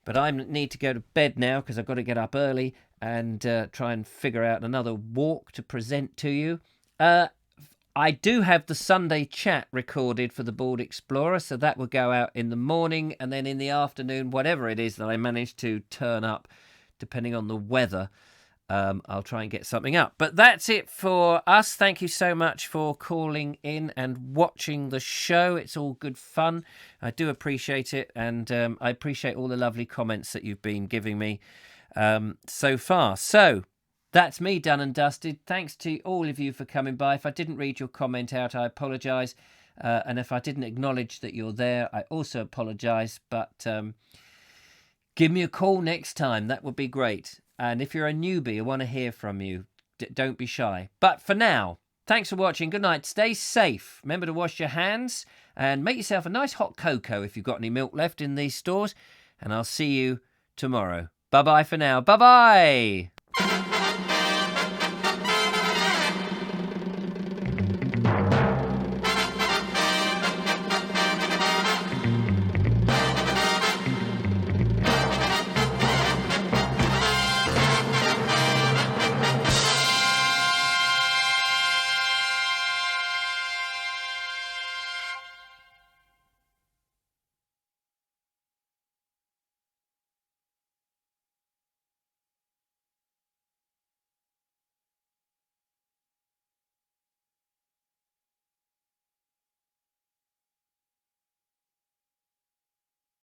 But I need to go to bed now because I've got to get up early and try and figure out another walk to present to you. I do have the Sunday chat recorded for the Board Explorer, so that will go out in the morning, and then in the afternoon, whatever it is that I manage to turn up, depending on the weather, I'll try and get something up. But that's it for us. Thank you so much for calling in and watching the show. It's all good fun. I do appreciate it, and I appreciate all the lovely comments that you've been giving me so far. So that's me done and dusted. Thanks to all of you for coming by. If I didn't read your comment out, I apologise. And if I didn't acknowledge that you're there, I also apologise. But give me a call next time. That would be great. And if you're a newbie, I want to hear from you. Don't be shy. But for now, thanks for watching. Good night. Stay safe. Remember to wash your hands and make yourself a nice hot cocoa if you've got any milk left in these stores. And I'll see you tomorrow. Bye-bye for now. Bye-bye.